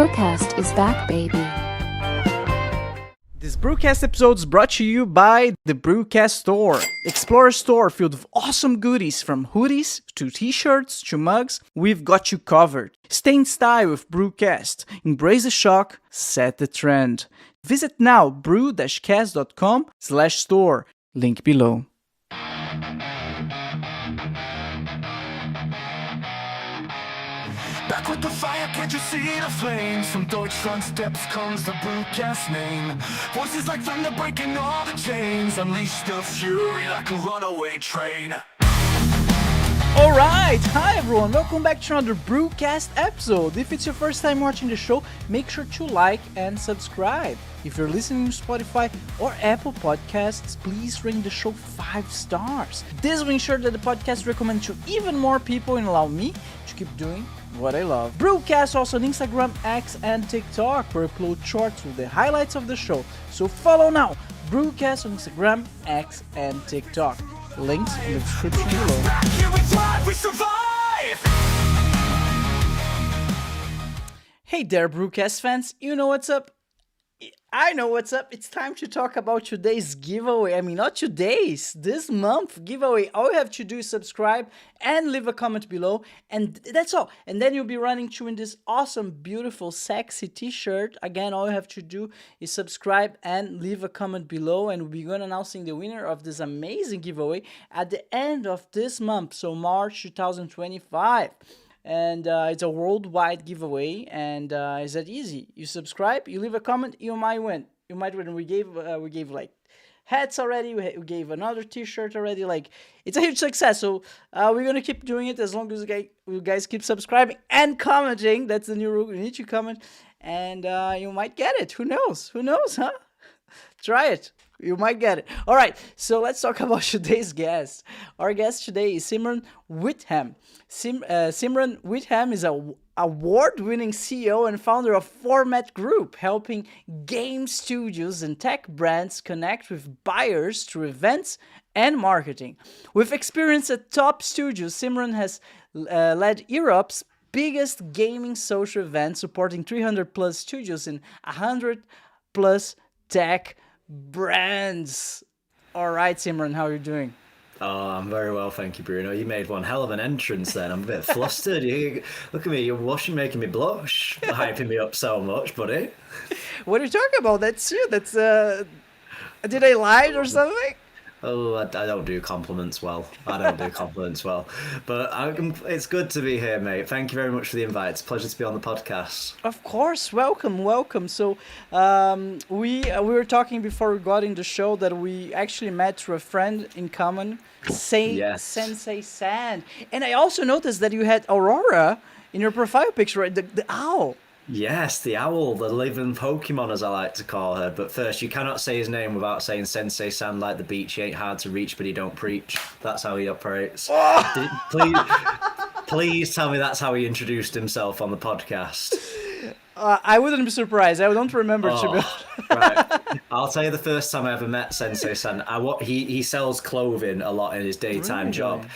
Brocast is back, baby. This Brewcast episode is brought to you by the Brewcast Store. Explore a store filled with awesome goodies from hoodies to t-shirts to mugs. We've got you covered. Stay in style with Brewcast. Embrace the shock, set the trend. Visit now brew-cast.com/store. Link below. Back with the fire, can't you see the flames? From Deutschland steps comes the Brewcast name. Voices like thunder breaking all the chains. Unleash the fury like a runaway train. Alright, hi everyone, welcome back to another Brewcast episode. If it's your first time watching the show, make sure to like and subscribe. If you're listening to Spotify or Apple Podcasts, please rate the show 5 stars. This will ensure that the podcast recommends to even more people and allow me to keep doing what I love. Brewcast also on Instagram, X, and TikTok, where I upload shorts with the highlights of the show. So follow now, Brewcast on Instagram, X, and TikTok. Links in the description below. Hey there, Brewcast fans, you know what's up? I know what's up. It's time to talk about today's giveaway. I mean, not today's, this month giveaway. All you have to do is subscribe and leave a comment below, and that's all. And then you'll be running to win this awesome, beautiful, sexy t-shirt. Again, all you have to do is subscribe and leave a comment below, and we'll be going to announcing the winner of this amazing giveaway at the end of this month, so March 2025. And it's a worldwide giveaway, and it's that easy. You subscribe, you leave a comment, you might win. You might win. We gave like hats already. We gave another t-shirt already. Like, it's a huge success. So we're gonna keep doing it as long as you guys keep subscribing and commenting. That's the new rule. You need to comment, and you might get it. Who knows? Who knows, huh? Try it. You might get it. All right, so let's talk about today's guest. Our guest today is Simran Whitham. Simran Whitham is an award-winning CEO and founder of Format Group, helping game studios and tech brands connect with buyers through events and marketing. With experience at top studios, Simran has led Europe's biggest gaming social event, supporting 300 plus studios in 100 plus tech brands. All right, Simran, how are you doing? Oh, I'm very well, thank you, Bruno. You made one hell of an entrance then. I'm a bit flustered. Look at me, you're making me blush. Hyping me up so much, buddy. What are you talking about? That's you. That's did I lie or something? Oh, I don't do compliments well. But it's good to be here, mate. Thank you very much for the invite. It's a pleasure to be on the podcast. Of course, welcome. So we were talking before we got in the show that we actually met through a friend in common, Sensei Sand. And I also noticed that you had Aurora in your profile picture, right? The owl. Yes, the owl, the living Pokemon, as I like to call her. But first, you cannot say his name without saying Sensei Sand like the beach. He ain't hard to reach, but he don't preach. That's how he operates. Please tell me that's how he introduced himself on the podcast. I wouldn't be surprised. I don't remember to be honest. Right. I'll tell you the first time I ever met Sensei San. He sells clothing a lot in his daytime job.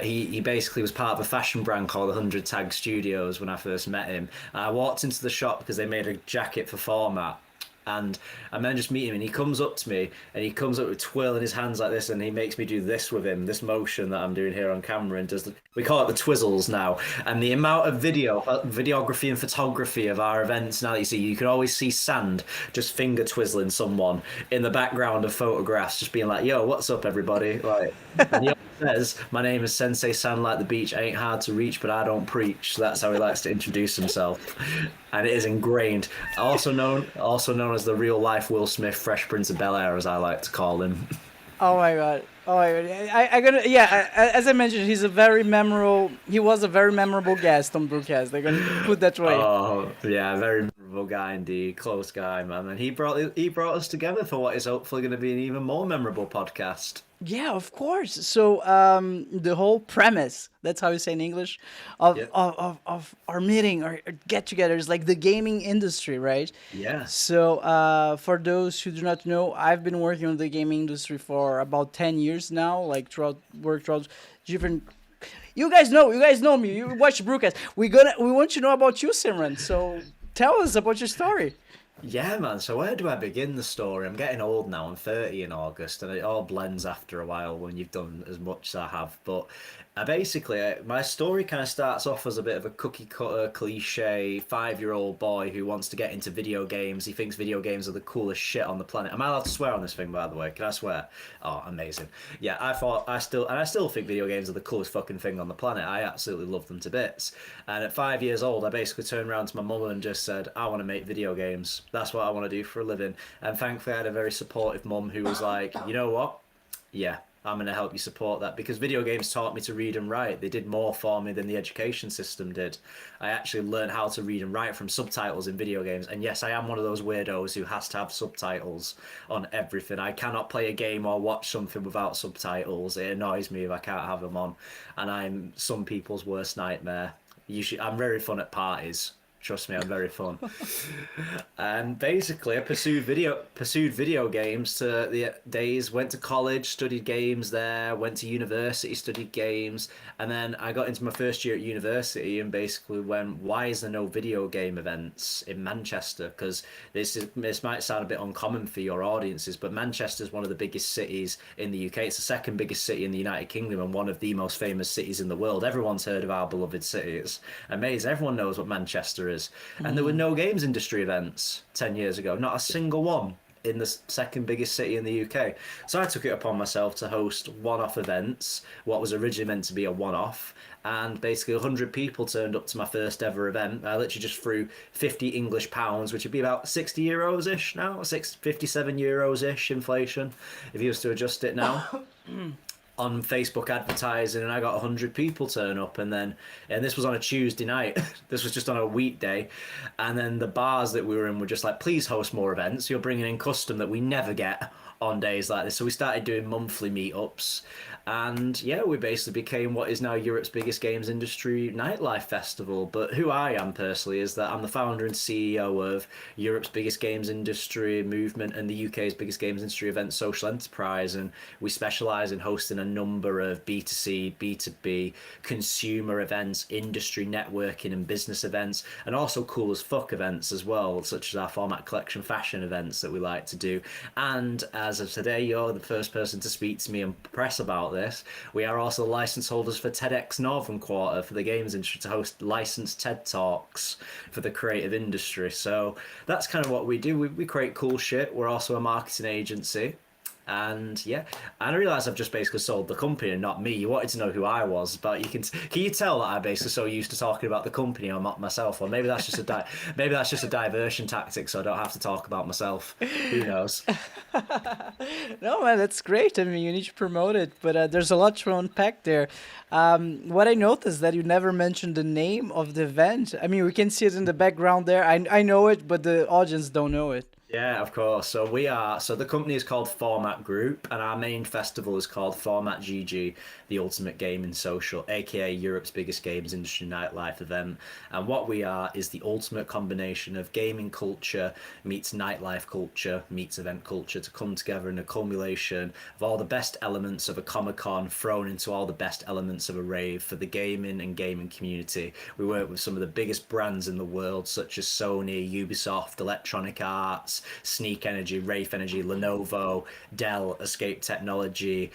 He basically was part of a fashion brand called 100 Tag Studios when I first met him. I walked into the shop because they made a jacket for Format. And I then just meet him, and he comes up to me, and he comes up with twirling his hands like this, and he makes me do this with him, this motion that I'm doing here on camera, and we call it the twizzles now. And the amount of videography and photography of our events now that you can always see Sand just finger twizzling someone in the background of photographs, just being like, "Yo, what's up, everybody?" Like, and he always says, "My name is Sensei Sand like the beach. I ain't hard to reach, but I don't preach." So that's how he likes to introduce himself. And it is ingrained. Also known as the real life Will Smith, Fresh Prince of Bel-Air, as I like to call him. Oh my god. As I mentioned, he was a very memorable guest on Brewcast. They're gonna put that way. Oh yeah, very memorable guy indeed, close guy, man. And he brought us together for what is hopefully going to be an even more memorable podcast. Yeah, of course. So the whole premise, that's how you say in English, of our meeting, our get together is like the gaming industry, right? Yeah. So for those who do not know, I've been working on the gaming industry for about 10 years now, like throughout different. You guys know me. You watch Brewcast. We want to know about you, Simran. So Tell us about your story. Yeah, man. So where do I begin the story? I'm getting old now. I'm 30 in August, and it all blends after a while when you've done as much as I have. But my story kind of starts off as a bit of a cookie cutter, cliche 5-year-old boy who wants to get into video games. He thinks video games are the coolest shit on the planet. Am I allowed to swear on this thing, by the way? Can I swear? Oh, amazing. Yeah, I still think video games are the coolest fucking thing on the planet. I absolutely love them to bits. And at 5 years old, I basically turned around to my mum and just said, I want to make video games. That's what I want to do for a living. And thankfully, I had a very supportive mum who was like, you know what? Yeah, I'm going to help you support that, because video games taught me to read and write. They did more for me than the education system did. I actually learned how to read and write from subtitles in video games. And yes, I am one of those weirdos who has to have subtitles on everything. I cannot play a game or watch something without subtitles. It annoys me if I can't have them on. And I'm some people's worst nightmare. I'm very fun at parties. Trust me, I'm very fun. And basically, I pursued video games to the days. Went to college, studied games there. Went to university, studied games, and then I got into my first year at university and basically went, "Why is there no video game events in Manchester?" Because this might sound a bit uncommon for your audiences, but Manchester is one of the biggest cities in the UK. It's the second biggest city in the United Kingdom and one of the most famous cities in the world. Everyone's heard of our beloved city. It's amazing. Everyone knows what Manchester is. And there were no games industry events 10 years ago, not a single one in the second biggest city in the UK. So I took it upon myself to host one-off events, what was originally meant to be a one-off, and basically 100 people turned up to my first ever event. I literally just threw 50 English pounds, which would be about 60 euros-ish now, 57 euros-ish inflation, if you was to adjust it now. On Facebook advertising, and I got 100 people turn up, and this was on a Tuesday night. This was just on a weekday, and then the bars that we were in were just like, please host more events. You're bringing in custom that we never get on days like this. So we started doing monthly meetups, and yeah, we basically became what is now Europe's biggest games industry nightlife festival. But who I am personally is that I'm the founder and CEO of Europe's biggest games industry movement and the UK's biggest games industry event, Social Enterprise, and we specialise in hosting a number of B2C, B2B consumer events, industry networking and business events, and also cool as fuck events as well, such as our format collection fashion events that we like to do. And as of today, you're the first person to speak to me and press about this. We are also license holders for TEDx Northern Quarter for the games industry to host licensed TED Talks for the creative industry. So that's kind of what we do. We create cool shit. We're also a marketing agency. And yeah, and I realised I've just basically sold the company and not me. You wanted to know who I was, but can you tell that I'm basically so used to talking about the company or not myself? Or maybe that's just a diversion tactic, so I don't have to talk about myself. Who knows? No, man, that's great. I mean, you need to promote it, but there's a lot to unpack there. What I noticed that you never mentioned the name of the event. I mean, we can see it in the background there. I know it, but the audience don't know it. Yeah, of course. So the company is called Format Group, and our main festival is called Format GG, the Ultimate Gaming Social, aka Europe's biggest games industry nightlife event. And what we are is the ultimate combination of gaming culture meets nightlife culture meets event culture to come together in a culmination of all the best elements of a Comic-Con thrown into all the best elements of a rave for the gaming and gaming community. We work with some of the biggest brands in the world, such as Sony, Ubisoft, Electronic Arts, Sneak Energy, Wraith Energy, Lenovo, Dell, Escape Technology,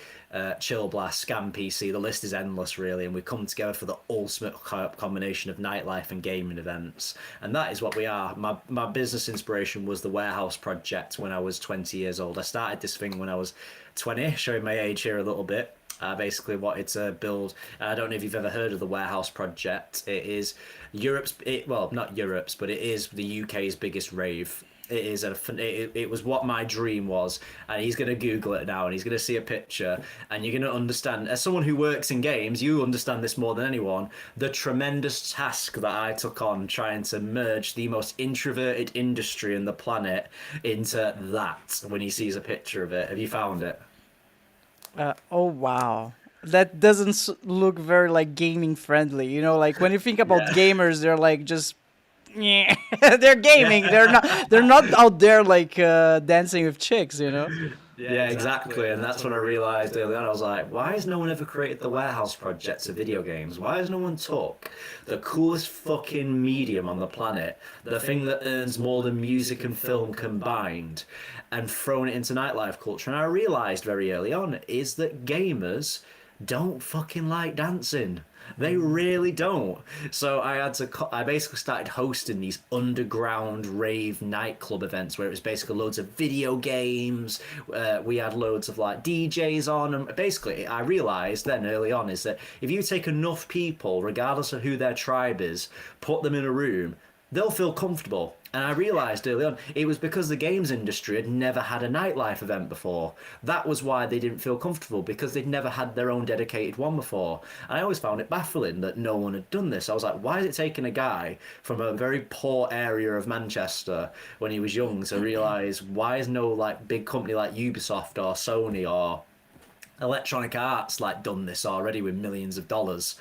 Chill Blast, Scam PC. The list is endless, really, and we come together for the ultimate combination of nightlife and gaming events. And that is what we are. My business inspiration was the Warehouse Project when I was 20 years old. I started this thing when I was 20, showing my age here a little bit. I basically wanted to build, I don't know if you've ever heard of the Warehouse Project. It is not Europe's, but it is the UK's biggest rave. It was what my dream was, and he's going to Google it now and he's going to see a picture, and you're going to understand, as someone who works in games, you understand this more than anyone, the tremendous task that I took on trying to merge the most introverted industry in the planet into that when he sees a picture of it. Have you found it? Oh, wow. That doesn't look very like gaming friendly. You know, like when you think about gamers, they're like just yeah, they're gaming. They're not out there like dancing with chicks, you know. Yeah, exactly. And that's when I realized early on, I was like, why has no one ever created the warehouse projects of video games? Why has no one took the coolest fucking medium on the planet, the thing that earns more than music and film combined, and thrown it into nightlife culture? And I realized very early on is that gamers don't fucking like dancing. They really don't. So I basically started hosting these underground rave nightclub events where it was basically loads of video games. We had loads of like DJs on, and basically I realized then early on is that if you take enough people, regardless of who their tribe is, put them in a room, they'll feel comfortable. And I realised early on it was because the games industry had never had a nightlife event before. That was why they didn't feel comfortable, because they'd never had their own dedicated one before. And I always found it baffling that no one had done this. I was like, why is it taking a guy from a very poor area of Manchester when he was young to realise why is no like big company like Ubisoft or Sony or Electronic Arts like done this already with millions of dollars?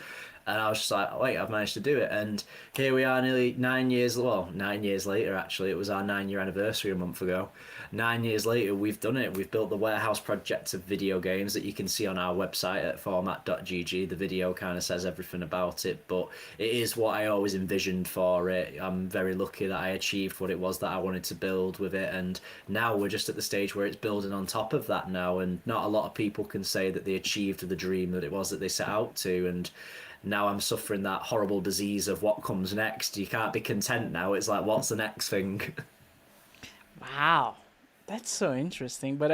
And I was just like, wait, I've managed to do it. And here we are nearly 9 years, well, 9 years later, actually. It was our 9-year anniversary a month ago. 9 years later, we've done it. We've built the warehouse project of video games that you can see on our website at format.gg. The video kind of says everything about it, but it is what I always envisioned for it. I'm very lucky that I achieved what it was that I wanted to build with it. And now we're just at the stage where it's building on top of that now. And not a lot of people can say that they achieved the dream that it was that they set out to. And now I'm suffering that horrible disease of what comes next. You can't be content now. It's like, what's the next thing? Wow, that's so interesting. But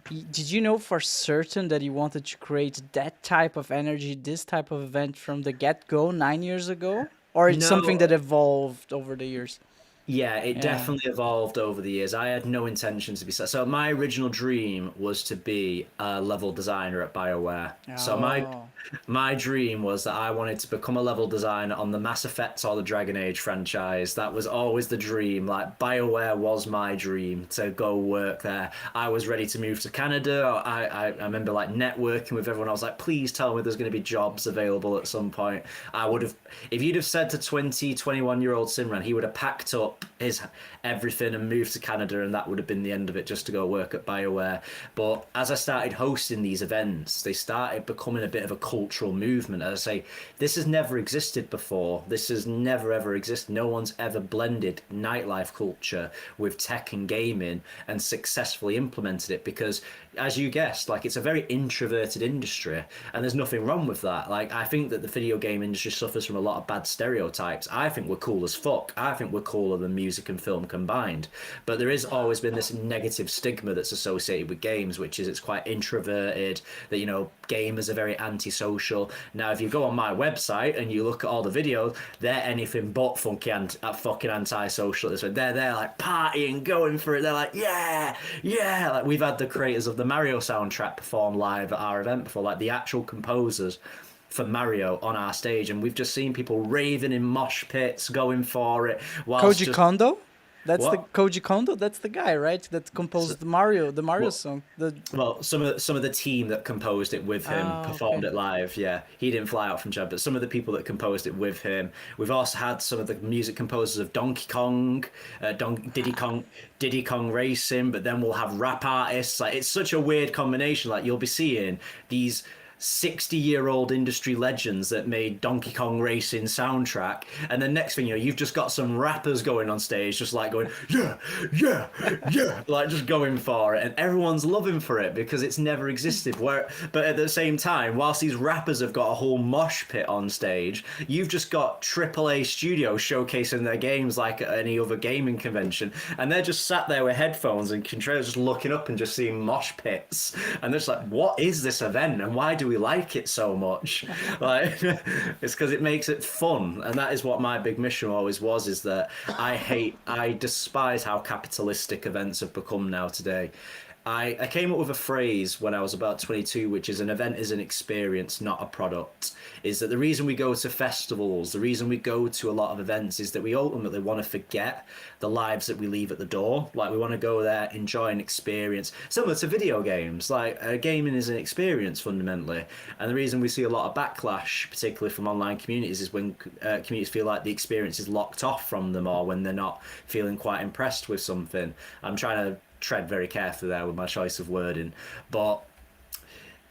did you know for certain that you wanted to create that type of energy, this type of event from the get-go 9 years ago? Or it's something No. that evolved over the years? Yeah, it Yeah. definitely evolved over the years. I had no intention to be so. My original dream was to be a level designer at BioWare. So Oh. my dream was that I wanted to become a level designer on the Mass Effect or the Dragon Age franchise. That was always the dream. Like BioWare was my dream to go work there. I was ready to move to Canada. I remember like networking with everyone. I was like, please tell me there's going to be jobs available at some point. I would have, if you'd have said to 20, 21-year-old Simran, he would have packed up his everything and moved to Canada, and that would have been the end of it, just to go work at BioWare. But as I started hosting these events, they started becoming a bit of a cultural movement. As I say, this has never existed before. This has never ever existed. No one's ever blended nightlife culture with tech and gaming and successfully implemented it, because as you guessed, like, it's a very introverted industry, and there's nothing wrong with that. Like, I think that the video game industry suffers from a lot of bad stereotypes. I think we're cool as fuck. I think we're cooler than music and film combined. But there has always been this negative stigma that's associated with games, which is it's quite introverted, that, you know, gamers are very antisocial. Now, if you go on my website and you look at all the videos, they're anything but fucking antisocial. They're there like partying, going for it. They're like, yeah, yeah. Like, we've had the creators of the Mario soundtrack perform live at our event before, like the actual composers for Mario on our stage, and we've just seen people raving in mosh pits, going for it. Whilst Koji just Kondo? That's the what? Koji Kondo. That's the guy, right? That composed the Mario Well, song. The well, some of the team that composed it with him Okay. performed it live. Yeah, he didn't fly out from Japan, but some of the people that composed it with him. We've also had some of the music composers of Donkey Kong, Diddy Kong Racing. But then we'll have rap artists. Like, it's such a weird combination. Like, you'll be seeing these 60-year-old industry legends that made Donkey Kong Racing soundtrack, and then next thing you know, you've just got some rappers going on stage, just like going, yeah, yeah, yeah, like just going for it, and everyone's loving for it because it's never existed. But at the same time, whilst these rappers have got a whole mosh pit on stage, you've just got AAA studios showcasing their games like at any other gaming convention, and they're just sat there with headphones and controllers, just looking up and just seeing mosh pits, and they're just like, what is this event, and why do we like it so much? Like, it's because it makes it fun, and that is what my big mission always was, is that I despise how capitalistic events have become now today. I came up with a phrase when I was about 22, which is, an event is an experience, not a product. Is that the reason we go to festivals, the reason we go to a lot of events, is that we ultimately want to forget the lives that we leave at the door. Like, we want to go there, enjoy an experience. Similar to video games, like, gaming is an experience fundamentally. And the reason we see a lot of backlash, particularly from online communities, is when communities feel like the experience is locked off from them, or when they're not feeling quite impressed with something. I'm trying to tread very carefully there with my choice of wording, but.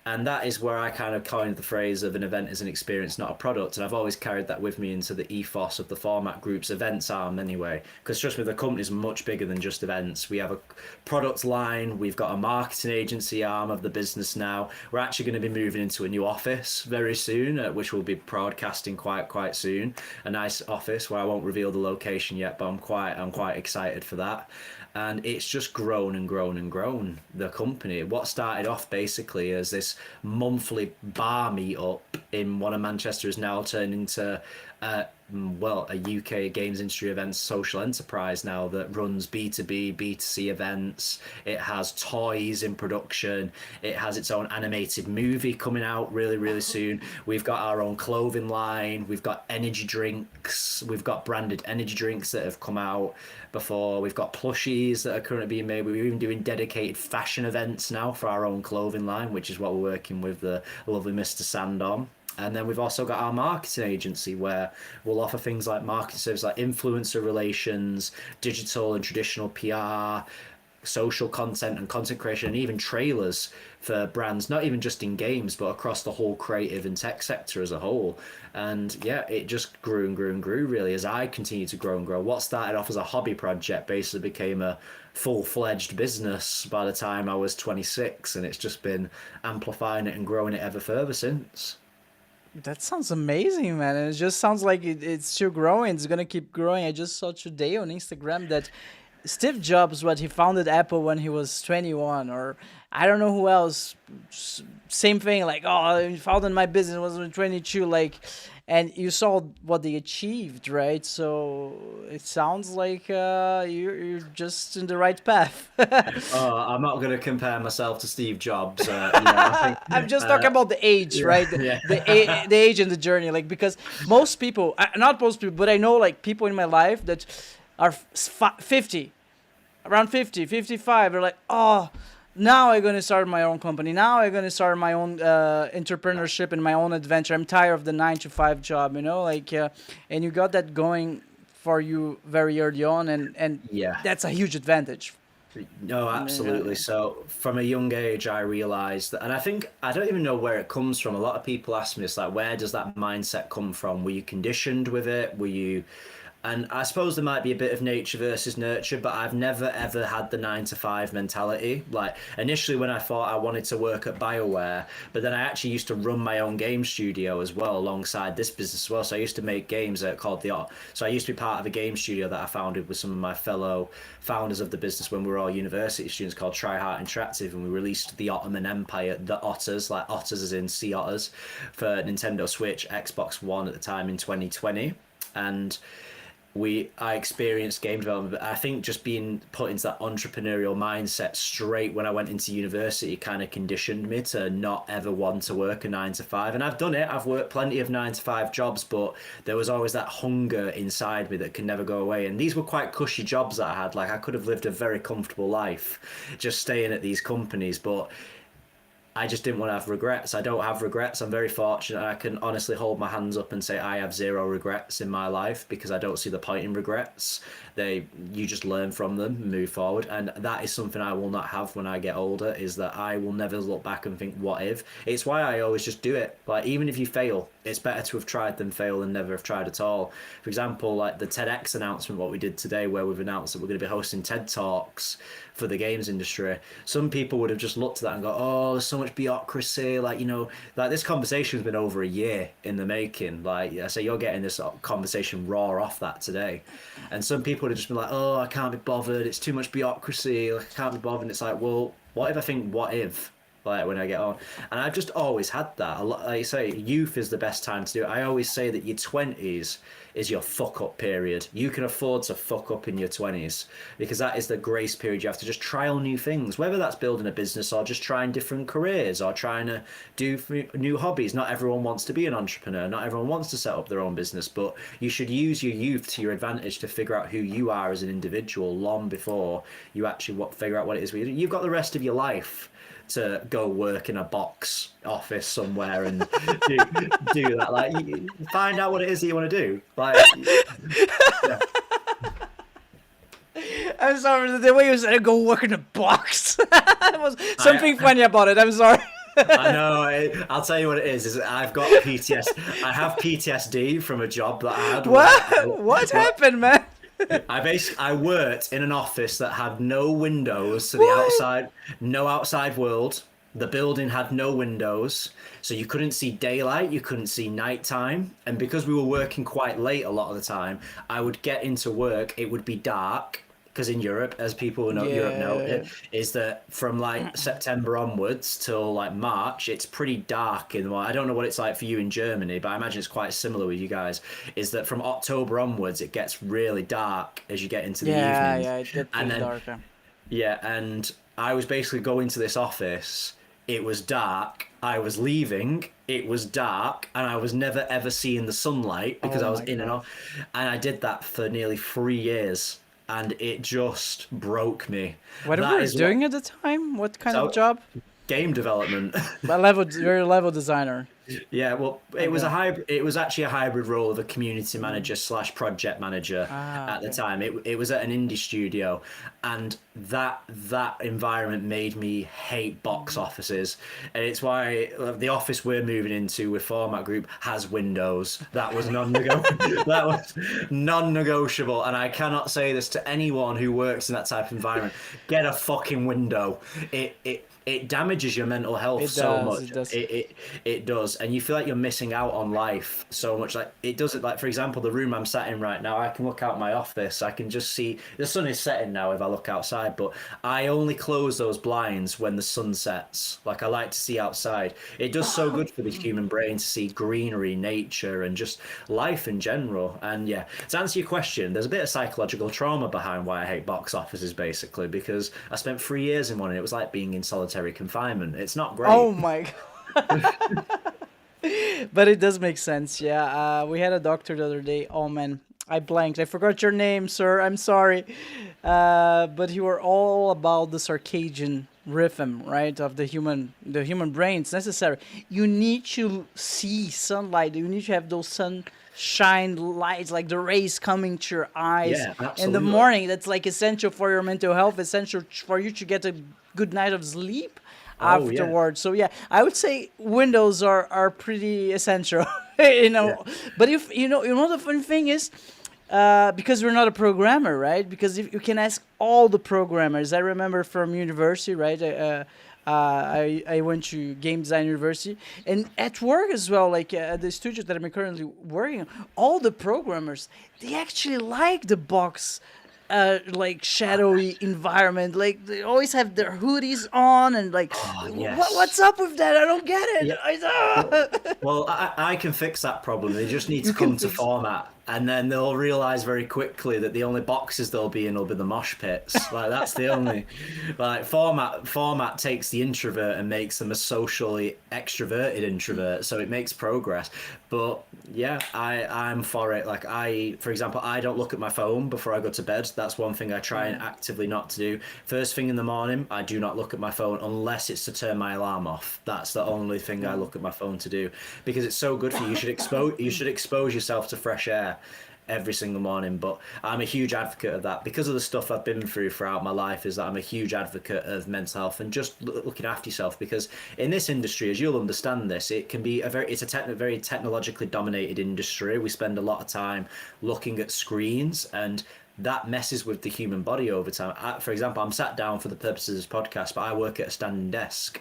And that is where I kind of coined the phrase of an event is an experience, not a product. And I've always carried that with me into the ethos of the format group's events arm anyway. Because trust me, the company's much bigger than just events. We have a product line. We've got a marketing agency arm of the business now. We're actually going to be moving into a new office very soon, which we'll be broadcasting quite soon. A nice office where I won't reveal the location yet, but I'm quite excited for that. And it's just grown and grown and grown, the company. What started off basically as this monthly bar meetup in one of Manchester has now turned into a UK games industry events social enterprise now that runs B2B, B2C events. It has toys in production. It has its own animated movie coming out really soon. We've got our own clothing line. We've got energy drinks. We've got branded energy drinks that have come out before. We've got plushies that are currently being made. We're even doing dedicated fashion events now for our own clothing line, which is what we're working with the lovely Mr. Sand on. And then we've also got our marketing agency where we'll offer things like marketing services like influencer relations, digital and traditional PR, social content and content creation, and even trailers for brands, not even just in games, but across the whole creative and tech sector as a whole. And yeah, it just grew and grew and grew really as I continued to grow and grow. What started off as a hobby project basically became a full-fledged business by the time I was 26, and it's just been amplifying it and growing it ever further since. That sounds amazing, man. And it just sounds like it's still growing. It's gonna keep growing. I just saw today on Instagram that Steve Jobs, what he founded Apple when he was 21, or I don't know who else. Same thing, like, oh, I founded my business when I was 22, like, and you saw what they achieved, right? So it sounds like you're just in the right path. Oh, I'm not going to compare myself to Steve Jobs. I think, I'm just talking about the age, right? yeah. The age and the journey, like, because most people, not most people, but I know like people in my life that are 50, around 50, 55. They're like, oh, now I'm going to start my own company. Now I'm going to start my own entrepreneurship and my own adventure. I'm tired of the 9 to 5 job, like, and you got that going for you very early on. And Yeah. that's a huge advantage. No, absolutely. So from a young age, I realized that, and I think, I don't even know where it comes from. A lot of people ask me, it's like, where does that mindset come from? Were you conditioned with it? And I suppose there might be a bit of nature versus nurture, but I've never ever had the 9 to 5 mentality. Like initially when I thought I wanted to work at BioWare, but then I actually used to run my own game studio as well alongside this business as well. So I used to make games called So I used to be part of a game studio that I founded with some of my fellow founders of the business when we were all university students called Tryhard Interactive, and we released the Ottoman Empire, the Otters, like otters as in sea otters, for Nintendo Switch, Xbox One at the time in 2020. And I experienced game development, but I think just being put into that entrepreneurial mindset straight when I went into university kind of conditioned me to not ever want to work a 9 to 5. And I've done it. I've worked plenty of 9 to 5 jobs, but there was always that hunger inside me that can never go away. And these were quite cushy jobs that I had. Like I could have lived a very comfortable life just staying at these companies, but I just didn't want to have regrets. I don't have regrets. I'm very fortunate. I can honestly hold my hands up and say I have 0 regrets in my life because I don't see the point in regrets. You just learn from them and move forward. And that is something I will not have when I get older, is that I will never look back and think, what if? It's why I always just do it. Like, even if you fail, it's better to have tried than fail than never have tried at all. For example, like the TEDx announcement, what we did today, where we've announced that we're going to be hosting TED Talks for the games industry. Some people would have just looked at that and go, oh, there's so much bureaucracy. Like, like this conversation's been over a year in the making. Like I say, you're getting this conversation raw off that today. And some people would have just been like, oh, I can't be bothered. It's too much bureaucracy. Like, I can't be bothered. And it's like, well, what if I think, what if? Like when I get on, and I've just always had that. Like I say, youth is the best time to do it. I always say that your 20s is your fuck up period. You can afford to fuck up in your 20s because that is the grace period. You have to just trial new things, whether that's building a business or just trying different careers or trying to do new hobbies. Not everyone wants to be an entrepreneur. Not everyone wants to set up their own business, but you should use your youth to your advantage to figure out who you are as an individual long before you actually figure out what it is. You've got the rest of your life to go work in a box office somewhere and do that. Like, find out what it is that you want to do. Like, yeah. I'm sorry. The way you said go work in a box. There was something funny about it. I'm sorry. I know. I'll tell you what it is I've got I have PTSD from a job that I had. What happened, man? I worked in an office that had no windows to the What? outside, no outside world. The building had no windows, so you couldn't see daylight, you couldn't see nighttime. And because we were working quite late a lot of the time, I would get into work, it would be dark. Because in Europe, as people who know Europe know, it is that from like September onwards till like March, it's pretty dark in the morning. I don't know what it's like for you in Germany, but I imagine it's quite similar with you guys. Is that from October onwards, it gets really dark as you get into the evenings. Yeah, it gets pretty darker. Yeah, and I was basically going to this office. It was dark. I was leaving. It was dark, and I was never ever seeing the sunlight because I was in and out. And I did that for nearly 3 years. And it just broke me. What were you doing at the time? What kind of job? Game development. You're a level designer. Yeah, well, it was a hybrid. It was actually a hybrid role of a community manager / project manager at the time. It was at an indie studio, and that environment made me hate box offices, and it's why the office we're moving into with Format Group has windows. That was non-negotiable. That was non-negotiable, and I cannot say this to anyone who works in that type of environment. Get a fucking window. It damages your mental health so much. It does, and you feel like you're missing out on life so much. Like it does it. Like for example, the room I'm sat in right now, I can look out my office. I can just see the sun is setting now if I look outside, but I only close those blinds when the sun sets. Like I like to see outside. It does so good for the human brain to see greenery, nature, and just life in general. And yeah, to answer your question, there's a bit of psychological trauma behind why I hate box offices, basically, because I spent 3 years in one, and it was like being in solitary confinement. It's not great. Oh my god. But it does make sense. Yeah, we had a doctor the other day. Oh man, I blanked. I forgot your name, sir. I'm sorry. But you were all about the circadian rhythm, right, of the human brain. It's necessary. You need to see sunlight. You need to have those sunshine lights, like the rays coming to your eyes in the morning. That's like essential for your mental health, essential for you to get a good night of sleep afterwards. So yeah, I would say windows are pretty essential. But if the funny thing is, because we're not a programmer, right? Because if you can ask all the programmers. I remember from university, right? I went to game design university, and at work as well, like the studio that I'm currently working on, all the programmers, they actually like the box like shadowy environment. Like they always have their hoodies on, and like what's up with that? I don't get it. Yeah. Well, I can fix that problem. They just need to come to Format, and then they'll realize very quickly that the only boxes they'll be in will be the mosh pits. Like that's the only like format takes the introvert and makes them a socially extroverted introvert, so it makes progress. But yeah, I'm for it. Like for example, I don't look at my phone before I go to bed. That's one thing I try and actively not to do. First thing in the morning, I do not look at my phone unless it's to turn my alarm off. That's the only thing I look at my phone to do, because it's so good for you. You should expose yourself to fresh air every single morning. But I'm a huge advocate of that because of the stuff I've been through throughout my life. Is that I'm a huge advocate of mental health and just looking after yourself, because in this industry, as you'll understand this, it can be very technologically dominated industry. We spend a lot of time looking at screens, and that messes with the human body over time. For example, I'm sat down for the purposes of this podcast, but I work at a standing desk.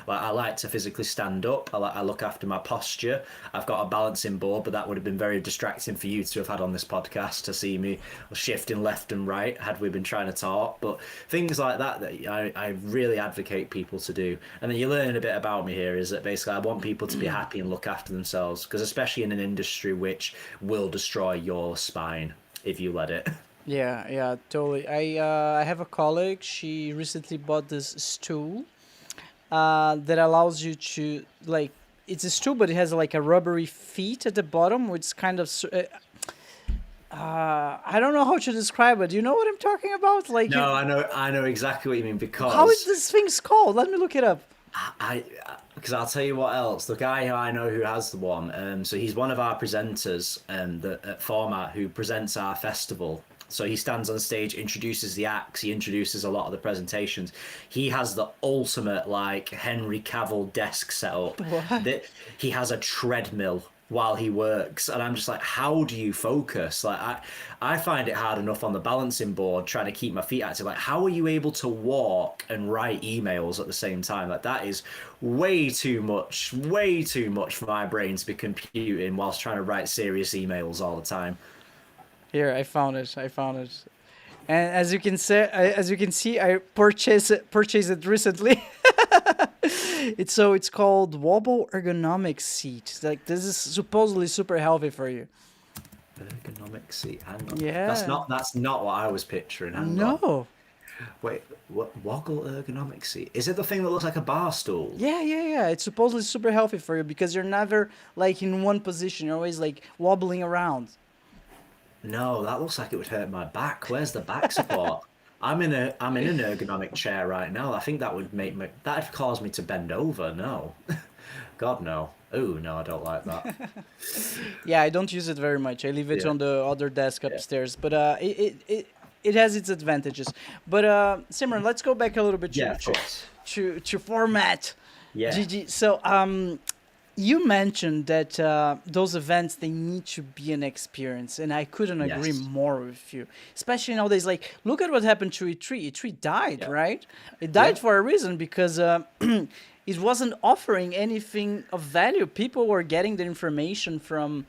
Like I like to physically stand up. I look after my posture. I've got a balancing board, but that would have been very distracting for you to have had on this podcast, to see me shifting left and right had we been trying to talk. But things like that I really advocate people to do. And then you're learning a bit about me here, is that basically I want people to be happy and look after themselves, because especially in an industry which will destroy your spine if you let it. Yeah, totally. I have a colleague. She recently bought this stool that allows you to, like, it's a stool, but it has like a rubbery feet at the bottom, which kind of I don't know how to describe it. Do you know what I'm talking about? Like, no, I know exactly what you mean, because how is this thing's called? Let me look it up. Because I'll tell you what else. The guy who I know who has the one, so he's one of our presenters at Format, who presents our festival. So he stands on stage, introduces the acts, he introduces a lot of the presentations. He has the ultimate like Henry Cavill desk setup. What? That he has a treadmill while he works, and I'm just like, how do you focus? Like I find it hard enough on the balancing board trying to keep my feet active. Like, how are you able to walk and write emails at the same time? Like, that is way too much for my brain to be computing whilst trying to write serious emails all the time. Here, I found it. I found it. And as you can see, I purchased it recently. It's called Wobble Ergonomic Seat. Like, this is supposedly super healthy for you. Ergonomic seat. Hang on. Yeah. That's not what I was picturing. Hang on. No. Wait, what? Woggle ergonomic seat? Is it the thing that looks like a bar stool? Yeah. It's supposedly super healthy for you because you're never like in one position. You're always like wobbling around. No, that looks like it would hurt my back. Where's the back support? I'm in an ergonomic chair right now. I think that'd cause me to bend over. No. God no. Oh no, I don't like that. Yeah, I don't use it very much. I leave it Yeah. on the other desk Yeah. upstairs. But it has its advantages. But Simran, let's go back a little bit Yeah, of course. to format. Yeah. GG. So you mentioned that those events, they need to be an experience, and I couldn't agree Yes. more with you. Especially nowadays, like look at what happened to E3. E3 died, Yeah. right? It died Yeah. for a reason because it wasn't offering anything of value. People were getting the information from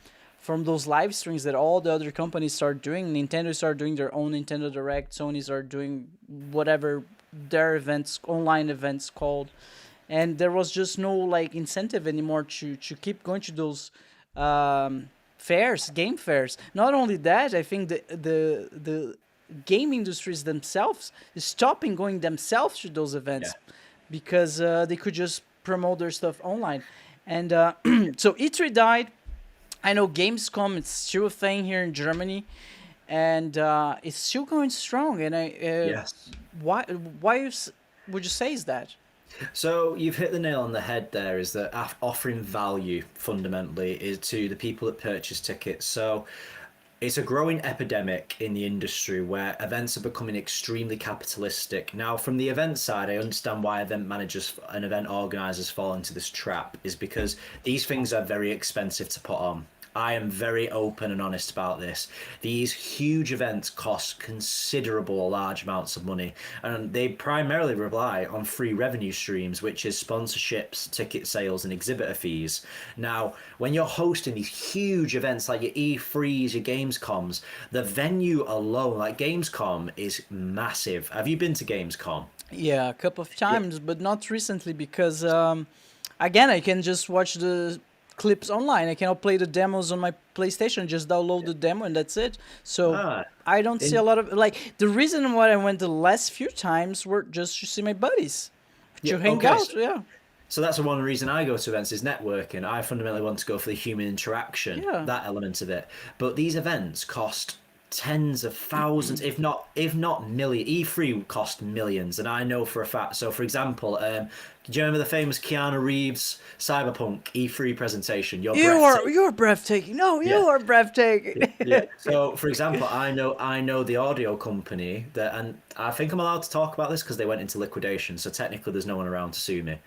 those live streams that all the other companies start doing. Nintendo start doing their own Nintendo Direct. Sony's are doing whatever their events, online events called, and there was just no like incentive anymore to keep going to those fairs, game fairs. Not only that, I think the game industries themselves is stopping going themselves to those events Yeah. because they could just promote their stuff online. And so E3 died. I know Gamescom, it's still a thing here in Germany, and it's still going strong. And Yes. why would you say is that? So you've hit the nail on the head there, is that offering value fundamentally is to the people that purchase tickets. So it's a growing epidemic in the industry where events are becoming extremely capitalistic. Now, from the event side, I understand why event managers and event organizers fall into this trap, is because these things are very expensive to put on. I am very open and honest about this. These huge events cost considerable large amounts of money, and they primarily rely on free revenue streams, which is sponsorships, ticket sales, and exhibitor fees. Now, when you're hosting these huge events like your E3s, your Gamescoms, the venue alone, like Gamescom, is massive. Have you been to Gamescom? Yeah, a couple of times, but not recently because again, I can just watch the clips online. I cannot play the demos on my PlayStation. Just download the demo and that's it. So Ah, I don't see a in, lot of like the reason why I went the last few times were just to see my buddies, yeah, to hang okay. out. Yeah, So that's the one reason I go to events is networking. I fundamentally want to go for the human interaction, yeah. that element of it. But these events cost tens of thousands, if not million. E3 cost millions, and I know for a fact. So, for example, do you remember the famous Keanu Reeves Cyberpunk E3 presentation? You're breathtaking. You're breathtaking. No, you Yeah. are breathtaking. Yeah. So, for example, I know the audio company that, and I think I'm allowed to talk about this because they went into liquidation. So technically, there's no one around to sue me.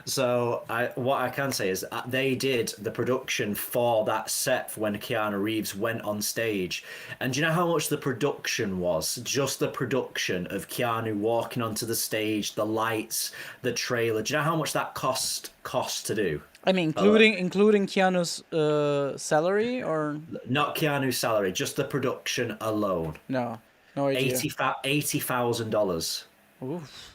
So what I can say is they did the production for that set for when Keanu Reeves went on stage. And do you know how much the production was? Just the production of Keanu walking onto the stage, the lights, the trailer. Do you know how much that cost to do? I mean, including Keanu's salary or Not Keanu's salary, just the production alone. no idea. $80,000. Oof.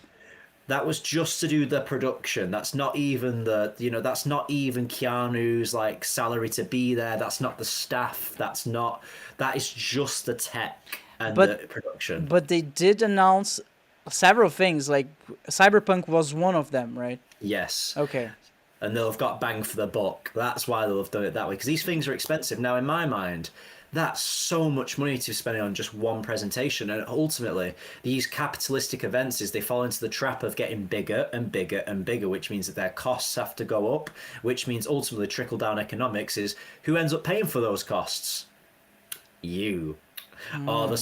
That was just to do the production. That's not even that's not even Keanu's like salary to be there. That's not the staff. That is just the tech and But the production. but they did announce several things. Like Cyberpunk was one of them, right? Yes. Okay. And they'll have got bang for the buck. That's why they'll have done it that way. Because these things are expensive. Now, in my mind, that's so much money to spend on just one presentation. And ultimately, these capitalistic events they fall into the trap of getting bigger and bigger and bigger, which means that their costs have to go up, which means ultimately trickle down economics is who ends up paying for those costs? You. Or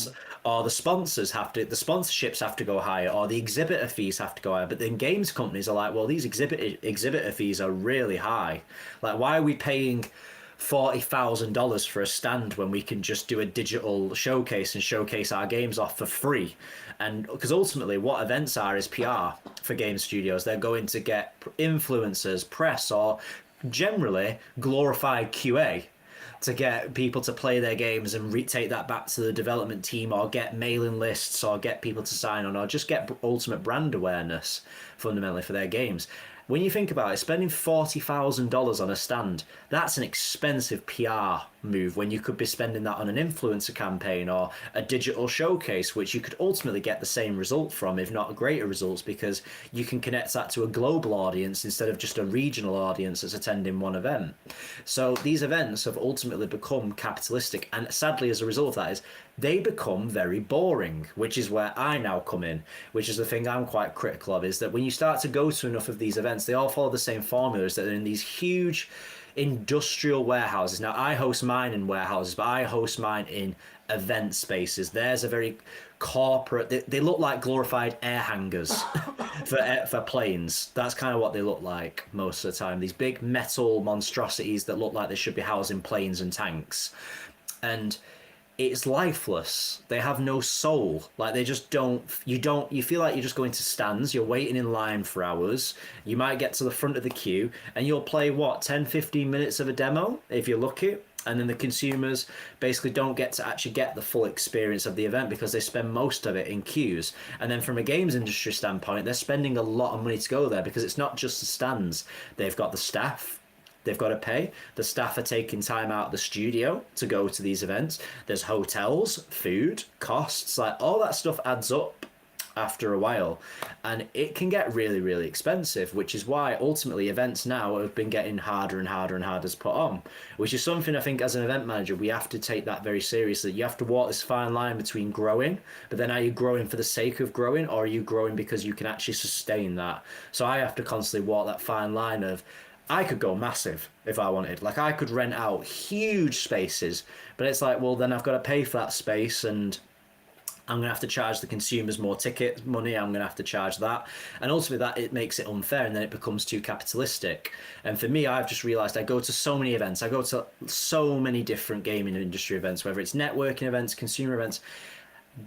or the sponsorships have to go higher, or the exhibitor fees have to go higher. But then games companies are like, well, these exhibitor fees are really high. Like, why are we paying $40,000 for a stand when we can just do a digital showcase and showcase our games off for free? And because ultimately what events are is PR for game studios. They're going to get influencers, press, or generally glorified QA to get people to play their games and take that back to the development team, or get mailing lists, or get people to sign on, or just get ultimate brand awareness fundamentally for their games. When you think about it, spending $40,000 on a stand, that's an expensive PR move when you could be spending that on an influencer campaign or a digital showcase, which you could ultimately get the same result from, if not greater results, because you can connect that to a global audience instead of just a regional audience that's attending one event. So these events have ultimately become capitalistic, and sadly as a result of that is they become very boring, which is where I now come in, which is the thing I'm quite critical of, is that when you start to go to enough of these events, they all follow the same formulas, that they're in these huge industrial warehouses. Now, I host mine in warehouses, but I host mine in event spaces. There's a very corporate, they look like glorified air hangars for planes. That's kind of what they look like most of the time. These big metal monstrosities that look like they should be housing planes and tanks. And it's lifeless. They have no soul. Like, they just you feel like you're just going to stands, you're waiting in line for hours, you might get to the front of the queue and you'll play 10-15 minutes of a demo if you're lucky, and then the consumers basically don't get to actually get the full experience of the event because they spend most of it in queues. And then from a games industry standpoint, they're spending a lot of money to go there, because it's not just the stands. They've got the staff, they've got to pay. The staff are taking time out of the studio to go to these events. There's hotels, food, costs, like all that stuff adds up after a while. And it can get really, really expensive, which is why ultimately events now have been getting harder and harder and harder to put on, which is something I think as an event manager, we have to take that very seriously. You have to walk this fine line between growing, but then are you growing for the sake of growing, or are you growing because you can actually sustain that? So I have to constantly walk that fine line of, I could go massive if I wanted. Like, I could rent out huge spaces, but it's like, well, then I've got to pay for that space, and I'm going to have to charge the consumers more ticket money. I'm going to have to charge that. And ultimately that, it makes it unfair, and then it becomes too capitalistic. And for me, I've just realized I go to so many events. I go to so many different gaming industry events, whether it's networking events, consumer events.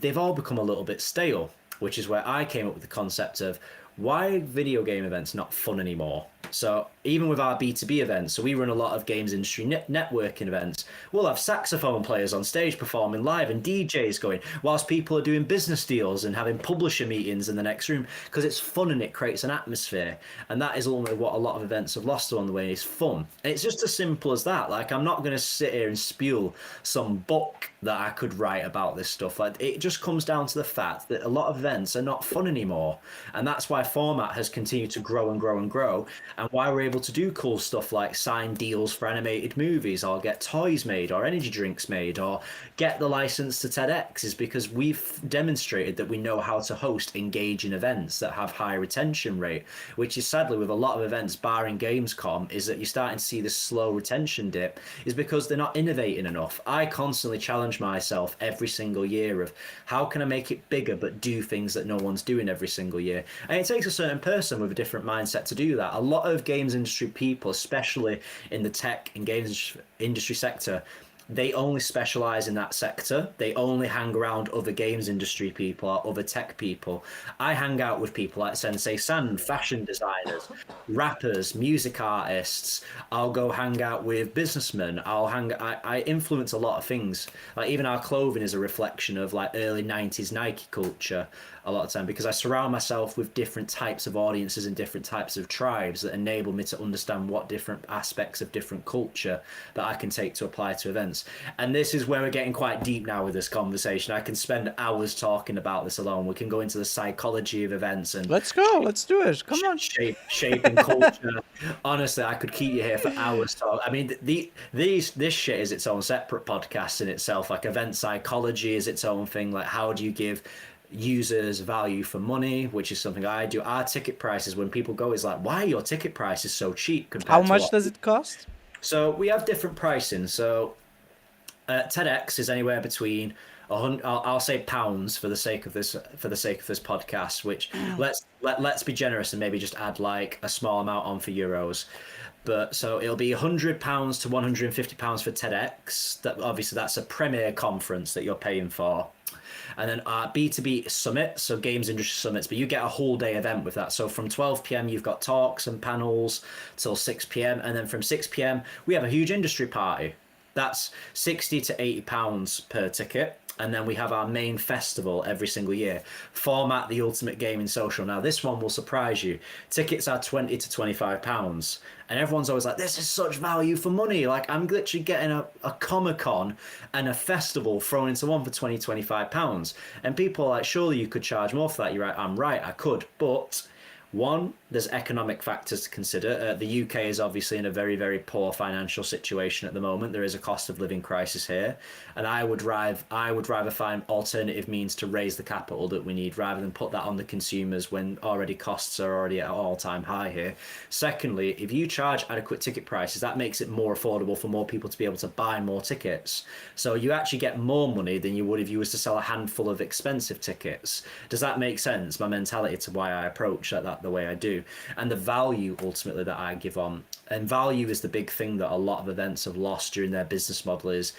They've all become a little bit stale, which is where I came up with the concept of, why are video game events not fun anymore? So even with our B2B events, so we run a lot of games industry networking events, we'll have saxophone players on stage performing live and DJs going, whilst people are doing business deals and having publisher meetings in the next room, because it's fun and it creates an atmosphere. And that is ultimately what a lot of events have lost along the way, is fun. And it's just as simple as that. Like, I'm not going to sit here and spew some book that I could write about this stuff. Like, it just comes down to the fact that a lot of events are not fun anymore. And that's why format has continued to grow and grow and grow, and why we're able to do cool stuff like sign deals for animated movies, or get toys made, or energy drinks made, or get the license to TEDx, is because we've demonstrated that we know how to host engaging events that have high retention rate, which is sadly with a lot of events, barring Gamescom, is that you're starting to see this slow retention dip, is because they're not innovating enough. I constantly challenge myself every single year of, how can I make it bigger but do things that no one's doing every single year? And it takes a certain person with a different mindset to do that. A lot of games industry people, especially in the tech and games industry sector, they only specialize in that sector. They only hang around other games industry people or other tech people. I hang out with people like Sensei, fashion designers, rappers, music artists. I'll go hang out with businessmen. I influence a lot of things. Like, even our clothing is a reflection of like early 90s Nike culture a lot of time, because I surround myself with different types of audiences and different types of tribes that enable me to understand what different aspects of different culture that I can take to apply to events. And this is where we're getting quite deep now with this conversation. I can spend hours talking about this alone. We can go into the psychology of events and let's go. Let's do it. Come on. Shaping culture. Honestly, I could keep you here for hours. I mean, this shit is its own separate podcast in itself. Like, event psychology is its own thing. Like, how do you give users value for money, which is something I do. Our ticket prices, when people go, is like, why are your ticket prices so cheap compared How to much does it cost? So we have different pricing. So TEDx is anywhere between I'll say pounds for the sake of this podcast. Which let's be generous and maybe just add like a small amount on for euros. But so it'll be £100 to £150 for TEDx. That obviously that's a premier conference that you're paying for. And then our B2B summit, so games industry summits, but you get a whole day event with that. So from 12 p.m. you've got talks and panels till 6 p.m. And then from 6 p.m. we have a huge industry party. That's 60 to £80 per ticket. And then we have our main festival every single year. Format the Ultimate Gaming Social. Now, this one will surprise you. Tickets are £20 to £25. And everyone's always like, this is such value for money. Like, I'm literally getting a Comic-Con and a festival thrown into one for £20, £25. And people are like, surely you could charge more for that. You're right, I'm right, I could. But one, there's economic factors to consider. The UK is obviously in a very, very poor financial situation at the moment. There is a cost of living crisis here, and I would rather find alternative means to raise the capital that we need rather than put that on the consumers when already costs are already at an all-time high here. Secondly, if you charge adequate ticket prices, that makes it more affordable for more people to be able to buy more tickets. So you actually get more money than you would if you was to sell a handful of expensive tickets. Does that make sense? My mentality to why I approach that the way I do, and the value ultimately that I give on. And value is the big thing that a lot of events have lost during their business model. Is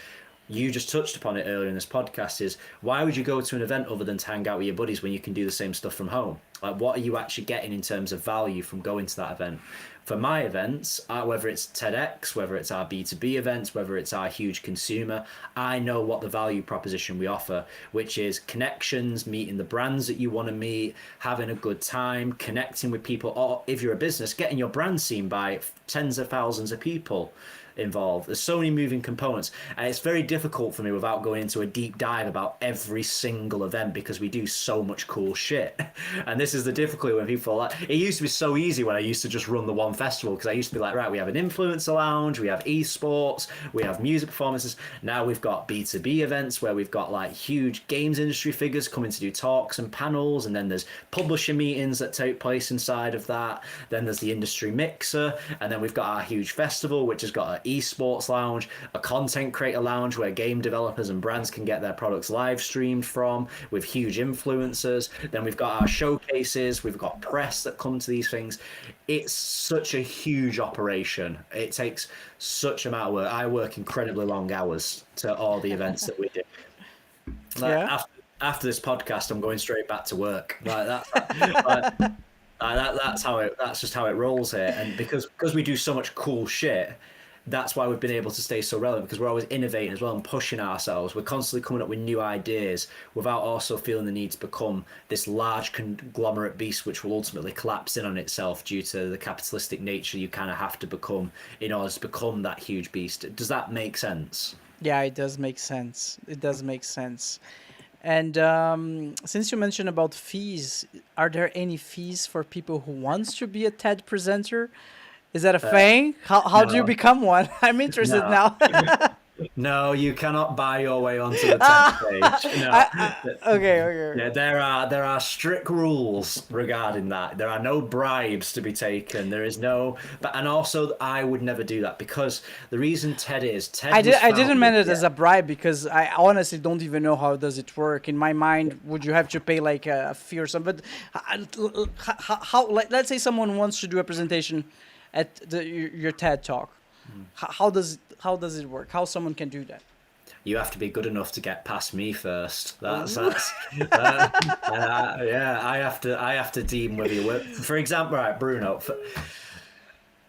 you just touched upon it earlier in this podcast, is why would you go to an event other than to hang out with your buddies when you can do the same stuff from home? Like, what are you actually getting in terms of value from going to that event? For my events, whether it's TEDx, whether it's our B2B events, whether it's our huge consumer, I know what the value proposition we offer, which is connections, meeting the brands that you want to meet, having a good time, connecting with people, or if you're a business, getting your brand seen by tens of thousands of people involved. There's so many moving components, and it's very difficult for me without going into a deep dive about every single event because we do so much cool shit. And this is the difficulty when people are like, it used to be so easy when I used to just run the one festival, because I used to be like, right, we have an influencer lounge, we have esports, we have music performances. Now we've got B2B events where we've got like huge games industry figures coming to do talks and panels, and then there's publisher meetings that take place inside of that. Then there's the industry mixer, and then we've got our huge festival, which has got an esports lounge, a content creator lounge where game developers and brands can get their products live streamed from, with huge influencers. Then we've got our showcases, we've got press that come to these things. It's such a huge operation. It takes such amount of work. I work incredibly long hours to all the events that we do. Like, Yeah. after this podcast, I'm going straight back to work. Like that's how it. That's just how it rolls here. And because we do so much cool shit, that's why we've been able to stay so relevant, because we're always innovating as well and pushing ourselves. We're constantly coming up with new ideas without also feeling the need to become this large conglomerate beast, which will ultimately collapse in on itself due to the capitalistic nature you kind of have to become in order to become that huge beast. Does that make sense? Yeah, it does make sense. It does make sense. And since you mentioned about fees, are there any fees for people who wants to be a TED presenter? Is that a thing? How do you no. become one? I'm interested No. now. No, you cannot buy your way onto the TED stage. No. Okay. Yeah, there are strict rules regarding that. There are no bribes to be taken. There is no, and also I would never do that, because the reason TED I didn't founded- mean it as a bribe, because I honestly don't even know how does it work. In my mind, would you have to pay like a fee or something? But how like, let's say someone wants to do a presentation at your TED talk. How does it work? How someone can do that? You have to be good enough to get past me first. That's yeah. I have to deem whether you work. For example, right, Bruno.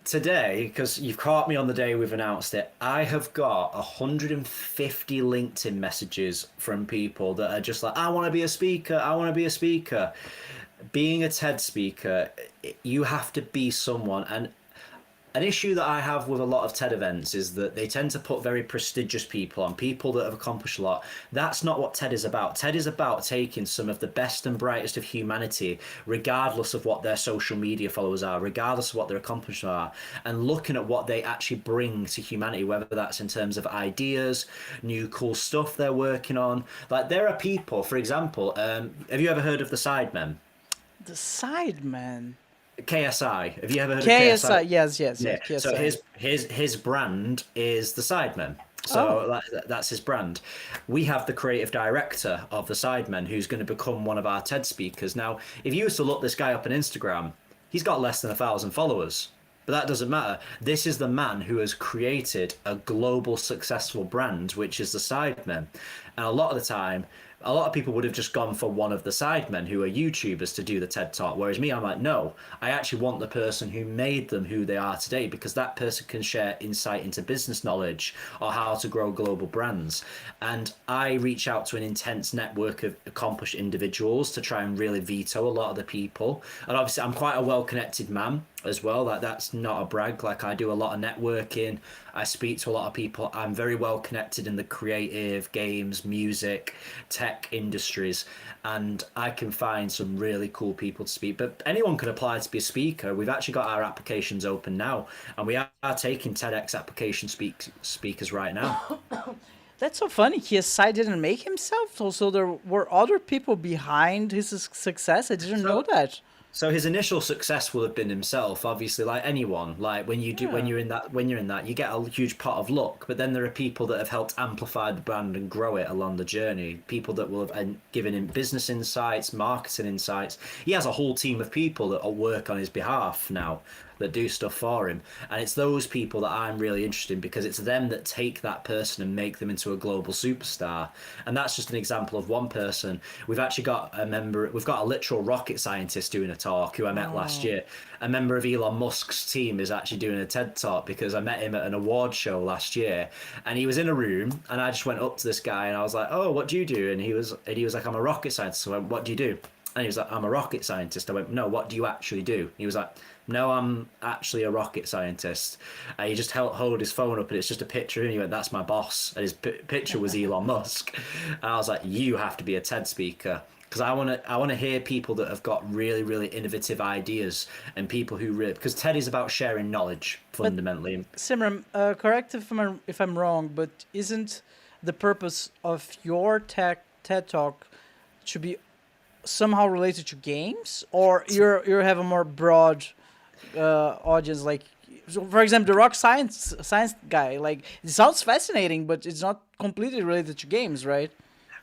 Today, because you've caught me on the day we've announced it, I have got 150 LinkedIn messages from people that are just like, I want to be a speaker. I want to be a speaker. Being a TED speaker, you have to be someone. And an issue that I have with a lot of TED events is that they tend to put very prestigious people on, people that have accomplished a lot. That's not what TED is about. TED is about taking some of the best and brightest of humanity, regardless of what their social media followers are, regardless of what their accomplishments are, and looking at what they actually bring to humanity, whether that's in terms of ideas, new cool stuff they're working on. Like, there are people, for example, have you ever heard of the Sidemen? The Sidemen. KSI. Have you ever heard of KSI? KSI? Yes. Yeah. KSI. So his brand is the Sidemen. Oh, So that's his brand. We have the creative director of the Sidemen who's going to become one of our TED speakers. Now, if you was to look this guy up on Instagram, he's got less than 1,000 followers. But that doesn't matter. This is the man who has created a global successful brand, which is the Sidemen. And a lot of the time, a lot of people would have just gone for one of the Sidemen who are YouTubers to do the TED Talk. Whereas me, I'm like, no, I actually want the person who made them who they are today, because that person can share insight into business knowledge or how to grow global brands. And I reach out to an intense network of accomplished individuals to try and really veto a lot of the people. And obviously, I'm quite a well-connected man as well. Like, that's not a brag. Like, I do a lot of networking. I speak to a lot of people. I'm very well connected in the creative, games, music, tech industries, and I can find some really cool people to speak. But anyone can apply to be a speaker. We've actually got our applications open now, and we are taking TEDx application speakers right now. that's so funny. His site didn't make himself, so there were other people behind his success. I didn't know that. So his initial success will have been himself, obviously, like anyone. Like when you do, when Yeah. you're in that, you get a huge pot of luck. But then there are people that have helped amplify the brand and grow it along the journey. People that will have given him business insights, marketing insights. He has a whole team of people that will work on his behalf now, that do stuff for him. And it's those people that I'm really interested in, because it's them that take that person and make them into a global superstar. And that's just an example of one person. We've actually got we've got a literal rocket scientist doing a talk who I met last year. A member of Elon Musk's team is actually doing a TED talk, because I met him at an award show last year, and he was in a room, and I just went up to this guy and I was like, "Oh, what do you do?" And he was like, "I'm a rocket scientist." So I went, "What do you do?" And he was like, "I'm a rocket scientist." I went, "No, what do you actually do?" He was like, "No, I'm actually a rocket scientist." And he just hold his phone up, and it's just a picture, and he went, "That's my boss." And his picture was Elon Musk. And I was like, "You have to be a TED speaker." Because I want to hear people that have got really, really innovative ideas, and people who really, because TED is about sharing knowledge fundamentally. Simran, correct if I'm wrong, but isn't the purpose of your TED talk to be somehow related to games, or you have a more broad audience? Like, so for example, the rock science guy. Like, it sounds fascinating, but it's not completely related to games, right?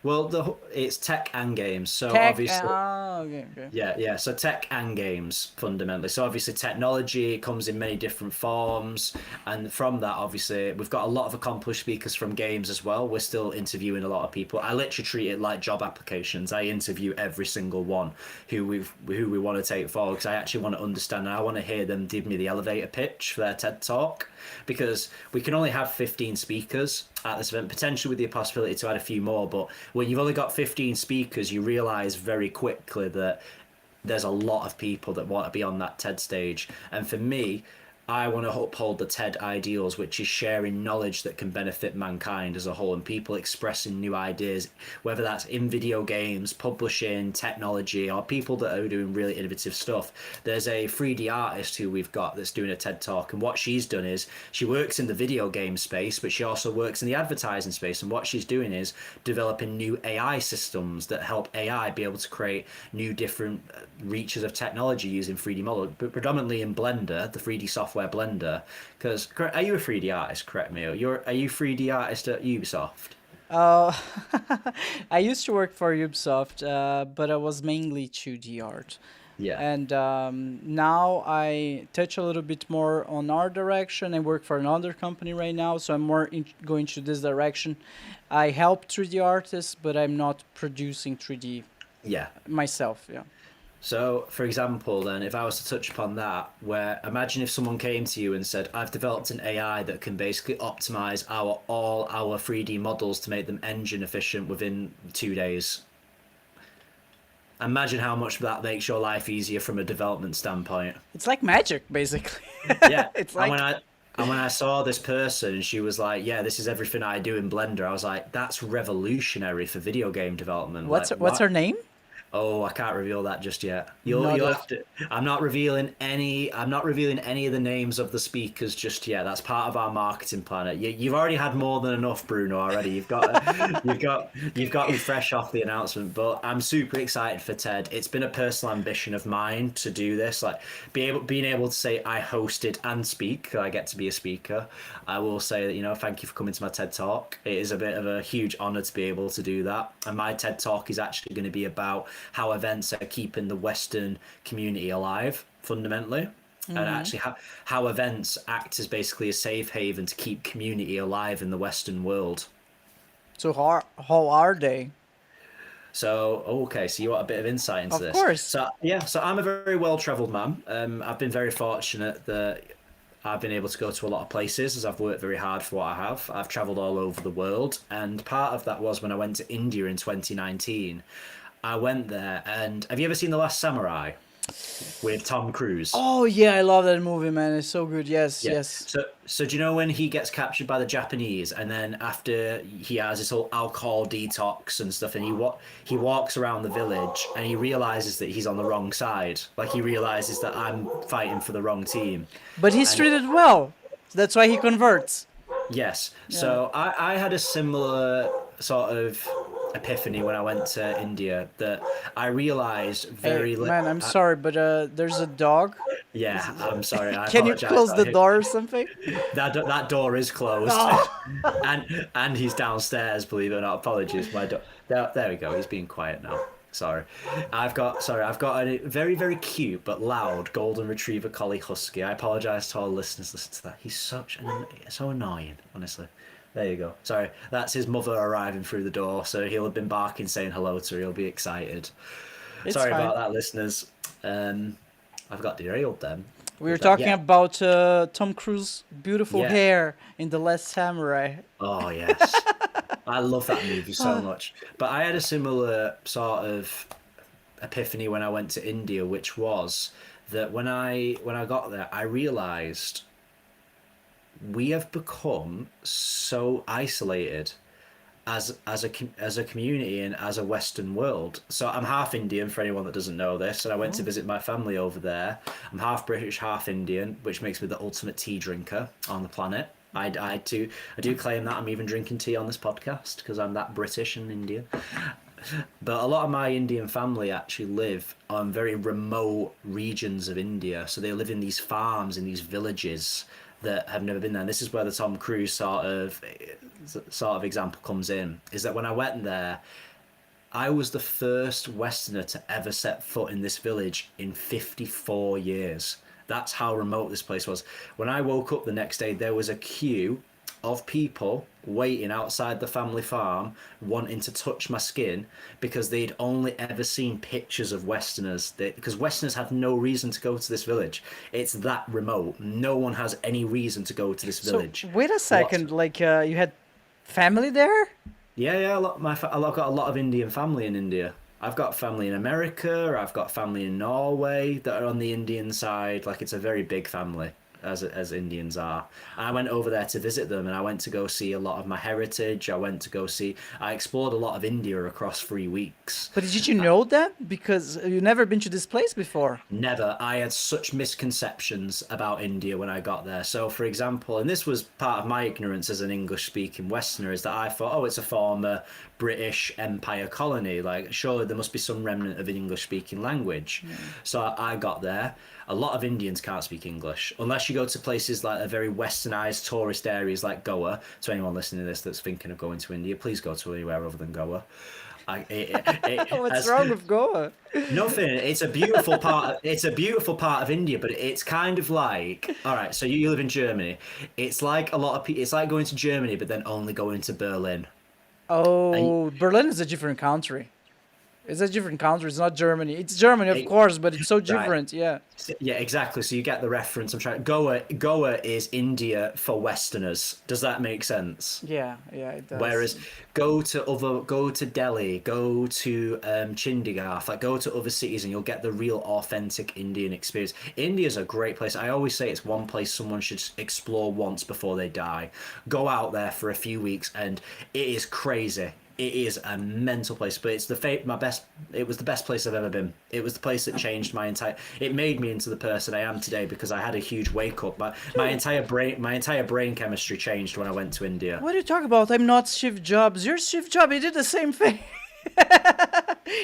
Well, it's tech and games, so Tech. obviously. Okay, okay. Yeah. So tech and games fundamentally. So obviously technology comes in many different forms, and from that, obviously, we've got a lot of accomplished speakers from games as well. We're still interviewing a lot of people. I literally treat it like job applications. I interview every single one who we want to take forward, because I actually want to understand, and I want to hear them give me the elevator pitch for their TED talk, because we can only have 15 speakers at this event, potentially with the possibility to add a few more. But when you've only got 15 speakers, you realize very quickly that there's a lot of people that want to be on that TED stage. And for me, I want to uphold the TED ideals, which is sharing knowledge that can benefit mankind as a whole, and people expressing new ideas, whether that's in video games, publishing, technology, or people that are doing really innovative stuff. There's a 3D artist who we've got that's doing a TED talk, and what she's done is she works in the video game space, but she also works in the advertising space. And what she's doing is developing new AI systems that help AI be able to create new different reaches of technology using 3D model, but predominantly in Blender, the 3D software Blender. Because are you a 3D artist? Correct me. Are you 3D artist at Ubisoft? Uh, I used to work for Ubisoft, but I was mainly 2D art. Yeah. And now I touch a little bit more on art direction. I work for another company right now, so I'm more going to this direction. I help 3D artists, but I'm not producing 3D Yeah. myself. Yeah. So, for example, then, if I was to touch upon that, where imagine if someone came to you and said, "I've developed an AI that can basically optimize all our 3D models to make them engine efficient within 2 days." Imagine how much that makes your life easier from a development standpoint. It's like magic, basically. Yeah. It's And like when I saw this person, she was like, "Yeah, this is everything I do in Blender." I was like, "That's revolutionary for video game development." what's Like, what's what? her name? Oh, I can't reveal that just yet. Not You'll yet. have to. I'm not revealing any. I'm not revealing any of the names of the speakers just yet. That's part of our marketing plan. You've already had more than enough, Bruno. Already, you've got me fresh off the announcement. But I'm super excited for TED. It's been a personal ambition of mine to do this. Like being able to say I hosted and speak. I get to be a speaker. I will say that thank you for coming to my TED talk. It is a bit of a huge honor to be able to do that. And my TED talk is actually going to be about how events are keeping the Western community alive fundamentally, and actually how events act as basically a safe haven to keep community alive in the Western world. So how are they? So, okay, so you want a bit of insight into Of this. course. So, yeah, so I'm a very well-traveled man. I've been very fortunate that I've been able to go to a lot of places as I've worked very hard for what I have. I've traveled all over the world, and part of that was when I went to India in 2019. I went there, and have you ever seen The Last Samurai with Tom Cruise? Oh yeah, I love that movie, man. It's so good. Yes, Yeah. yes. So do you know when he gets captured by the Japanese, and then after he has this whole alcohol detox and stuff, and he walks around the village, and he realizes that he's on the wrong side. Like he realizes that I'm fighting for the wrong team. But he's And treated well. That's why he converts. yes, Yeah. so I had a similar sort of epiphany when I went to India that I realized Hey, man, I'm sorry, but there's a dog. yeah, I'm sorry. I Can you apologize. close the door or something? That door is closed, Oh. and he's downstairs. Believe it or not. Apologies, my dog. There we go. He's being quiet now. Sorry, I've got a very very cute but loud golden retriever collie husky. I apologize to all listeners. Listen to that. He's so annoying. Honestly. There you go. Sorry, that's his mother arriving through the door, so he'll have been barking, saying hello to her. He'll be excited. It's Sorry fine. about that, listeners. I've got derailed then. We were Was that- talking yeah. about Tom Cruise's beautiful Yeah. hair in The Last Samurai. Oh yes, I love that movie so much. But I had a similar sort of epiphany when I went to India, which was that when I got there, I realised we have become so isolated as a community and as a Western world. So I'm half Indian for anyone that doesn't know this, and I went to visit my family over there. I'm half British, half Indian, which makes me the ultimate tea drinker on the planet. I do claim that I'm even drinking tea on this podcast because I'm that British and Indian. But a lot of my Indian family actually live on very remote regions of India. So they live in these farms, in these villages that have never been there. And this is where the Tom Cruise sort of example comes in, is that when I went there, I was the first Westerner to ever set foot in this village in 54 years. That's how remote this place was. When I woke up the next day, there was a queue of people waiting outside the family farm wanting to touch my skin because they'd only ever seen pictures of Westerners. Because Westerners have no reason to go to this village. It's that remote. No one has any reason to go to this village. So wait a second, like you had family there? Yeah. I've got a lot of Indian family in India. I've got family in America. I've got family in Norway that are on the Indian side. Like it's a very big family, as Indians are. I went over there to visit them, and I went to go see a lot of my heritage. I explored a lot of India across 3 weeks. But did you know that? Because you've never been to this place before. Never. I had such misconceptions about India when I got there. So, for example, and this was part of my ignorance as an English-speaking Westerner, is that I thought, oh, it's a former British Empire colony. Like, surely there must be some remnant of an English-speaking language. So I got there. A lot of Indians can't speak English unless you go to places like a very westernized tourist areas like Goa. To anyone listening to this that's thinking of going to India, please go to anywhere other than Goa. What's wrong with Goa? Nothing. It's a beautiful part. It's a beautiful part of India, but it's kind of like, all right. So you live in Germany. It's like a lot of people. It's like going to Germany, but then only going to Berlin. Oh, Berlin is a different country. It's a different country. It's not Germany. It's Germany, of course, but it's so different. Yeah. Yeah, exactly. So you get the reference. I'm trying. Goa is India for Westerners. Does that make sense? Yeah, it does. Whereas go to Delhi, go to Chandigarh, like go to other cities, and you'll get the real authentic Indian experience. India's a great place. I always say it's one place someone should explore once before they die. Go out there for a few weeks, and it is crazy. it is a mental place, but it's it was the best place I've ever been. It was the place that changed it made me into the person I am today, because I had a huge wake up. My entire brain chemistry changed when I went to India. What are you talking about? I'm not Steve Jobs. You're Steve Jobs. He did the same thing.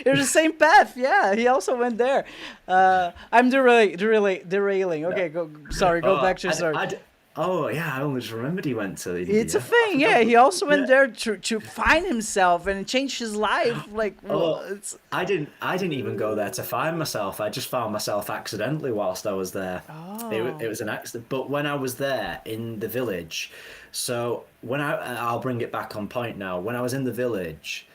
You're the same path. Yeah, he also went there. I'm derailing. Okay, go. Sorry, go back to your story. Oh yeah, I only just remembered he went to India. It's a thing, yeah. He also went there to find himself and change his life. Like, it's... I didn't even go there to find myself. I just found myself accidentally whilst I was there. It was an accident. But when I was there in the village, so I'll bring it back on point now. When I was in the village,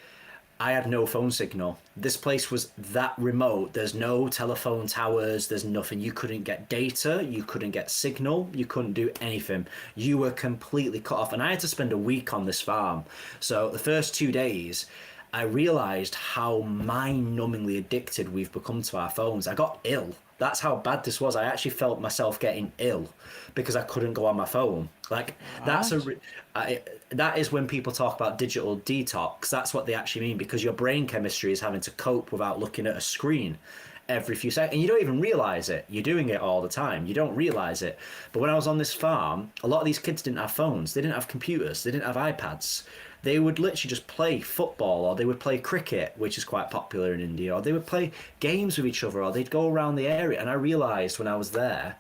I had no phone signal. This place was that remote. There's no telephone towers. There's nothing. You couldn't get data. You couldn't get signal. You couldn't do anything. You were completely cut off. And I had to spend a week on this farm. So the first 2 days, I realized how mind-numbingly addicted we've become to our phones. I got ill. That's how bad this was. I actually felt myself getting ill because I couldn't go on my phone. Like, that is when people talk about digital detox. That's what they actually mean, because your brain chemistry is having to cope without looking at a screen every few seconds. And you don't even realize it. You're doing it all the time. You don't realize it. But when I was on this farm, a lot of these kids didn't have phones. They didn't have computers. They didn't have iPads. They would literally just play football, or they would play cricket, which is quite popular in India, or they would play games with each other, or they'd go around the area. And I realized when I was there,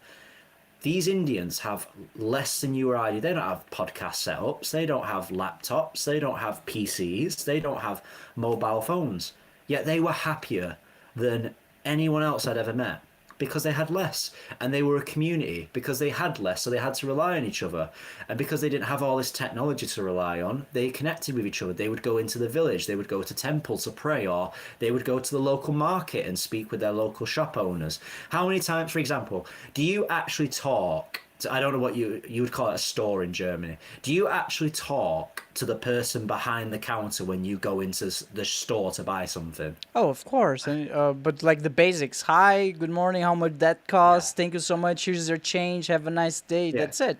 these Indians have less than you or I do. They don't have podcast setups. They don't have laptops. They don't have PCs. They don't have mobile phones. Yet they were happier than anyone else I'd ever met, because they had less, and they were a community because they had less, so they had to rely on each other. And because they didn't have all this technology to rely on, they connected with each other. They would go into the village, they would go to temple to pray, or they would go to the local market and speak with their local shop owners. How many times, for example, do you actually talk to, I don't know what you would call it, a store in Germany, do you actually talk to the person behind the counter when you go into the store to buy something? Oh, of course. And, but like the basics. Hi, good morning. How much that costs? Thank you so much. Here's your change. Have a nice day. Yeah. That's it.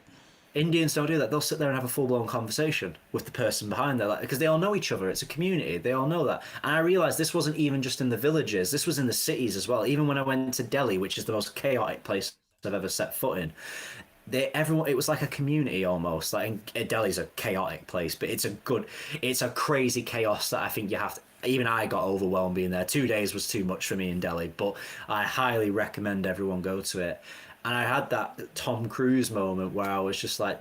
Indians don't do that. They'll sit there and have a full-blown conversation with the person behind there, because they all know each other. It's a community. They all know that. And I realized this wasn't even just in the villages. This was in the cities as well. Even when I went to Delhi, which is the most chaotic place I've ever set foot in, it was like a community almost. Like, Delhi's a chaotic place, but it's a crazy chaos that I think you have to. Even I got overwhelmed being there. 2 days was too much for me in Delhi, but I highly recommend everyone go to it. And I had that Tom Cruise moment where I was just like,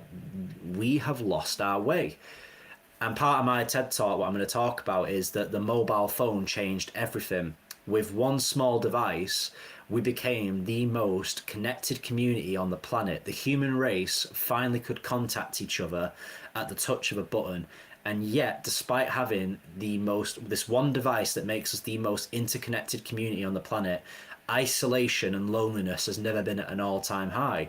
we have lost our way. And part of my TED Talk, what I'm going to talk about, is that the mobile phone changed everything. With one small device, we became the most connected community on the planet. The human race finally could contact each other at the touch of a button. And yet, despite having this one device that makes us the most interconnected community on the planet, isolation and loneliness has never been at an all-time high,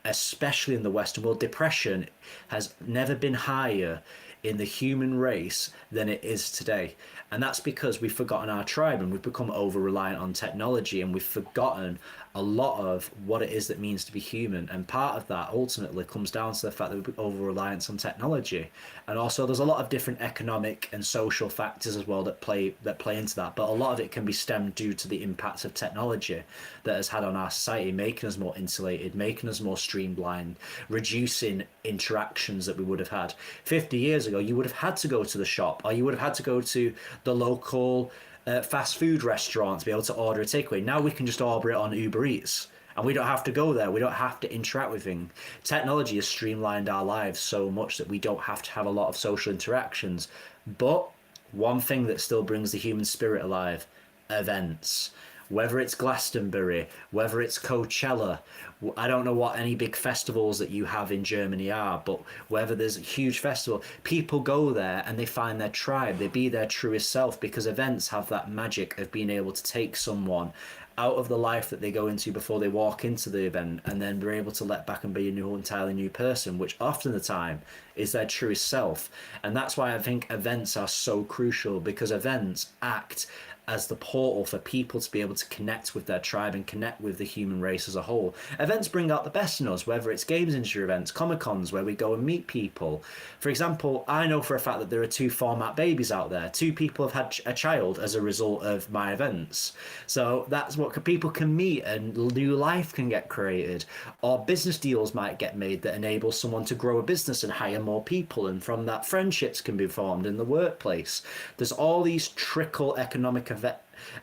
especially in the Western world. Depression has never been higher in the human race than it is today. And that's because we've forgotten our tribe, and we've become over-reliant on technology, and we've forgotten a lot of what it is that means to be human. And part of that ultimately comes down to the fact that we're over-reliance on technology. And also there's a lot of different economic and social factors as well that play into that. But a lot of it can be stemmed due to the impacts of technology that has had on our society, making us more insulated, making us more streamlined, reducing interactions that we would have had. 50 years ago, you would have had to go to the shop, or you would have had to go to the local fast food restaurant to be able to order a takeaway. Now we can just order it on Uber Eats, and we don't have to go there. We don't have to interact with things. Technology has streamlined our lives so much that we don't have to have a lot of social interactions. But one thing that still brings the human spirit alive: events. Whether it's Glastonbury, whether it's Coachella, I don't know what any big festivals that you have in Germany are, but whether there's a huge festival, people go there and they find their tribe, they be their truest self, because events have that magic of being able to take someone out of the life that they go into before they walk into the event, and then they're able to let back and be a entirely new person, which often the time is their truest self. And that's why I think events are so crucial, because events act as the portal for people to be able to connect with their tribe and connect with the human race as a whole. Events bring out the best in us, whether it's games industry events, Comic-Cons, where we go and meet people. For example, I know for a fact that there are 2 format babies out there. 2 people have had a child as a result of my events. So that's what people can meet, and new life can get created. Or business deals might get made that enable someone to grow a business and hire more people, and from that friendships can be formed in the workplace. There's all these trickle economic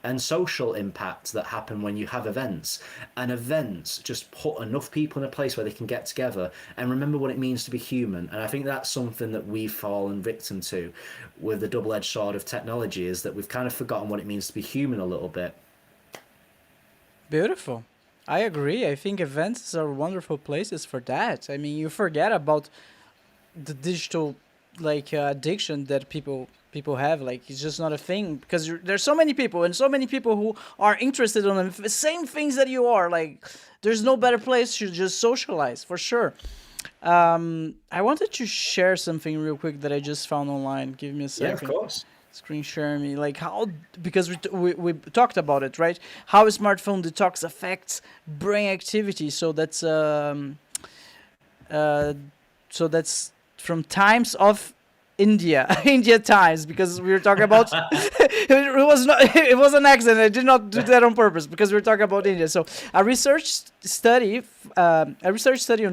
and social impacts that happen when you have events, and events just put enough people in a place where they can get together and remember what it means to be human. And I think that's something that we've fallen victim to with the double-edged sword of technology, is that we've kind of forgotten what it means to be human a little bit. Beautiful. I agree. I think events are wonderful places for that. I mean, you forget about the digital addiction that people have. Like, it's just not a thing because there's so many people and so many people who are interested in the same things that you are. Like, there's no better place to just socialize, for sure. I wanted to share something real quick that I just found online. Give me a second. Yeah, of course. Screen share me, like how, because we talked about it, right? How smartphone detox affects brain activity. So that's from Times of India, India Times, because we were talking about it was an accident. I did not do that on purpose because we were talking about India. So a research study on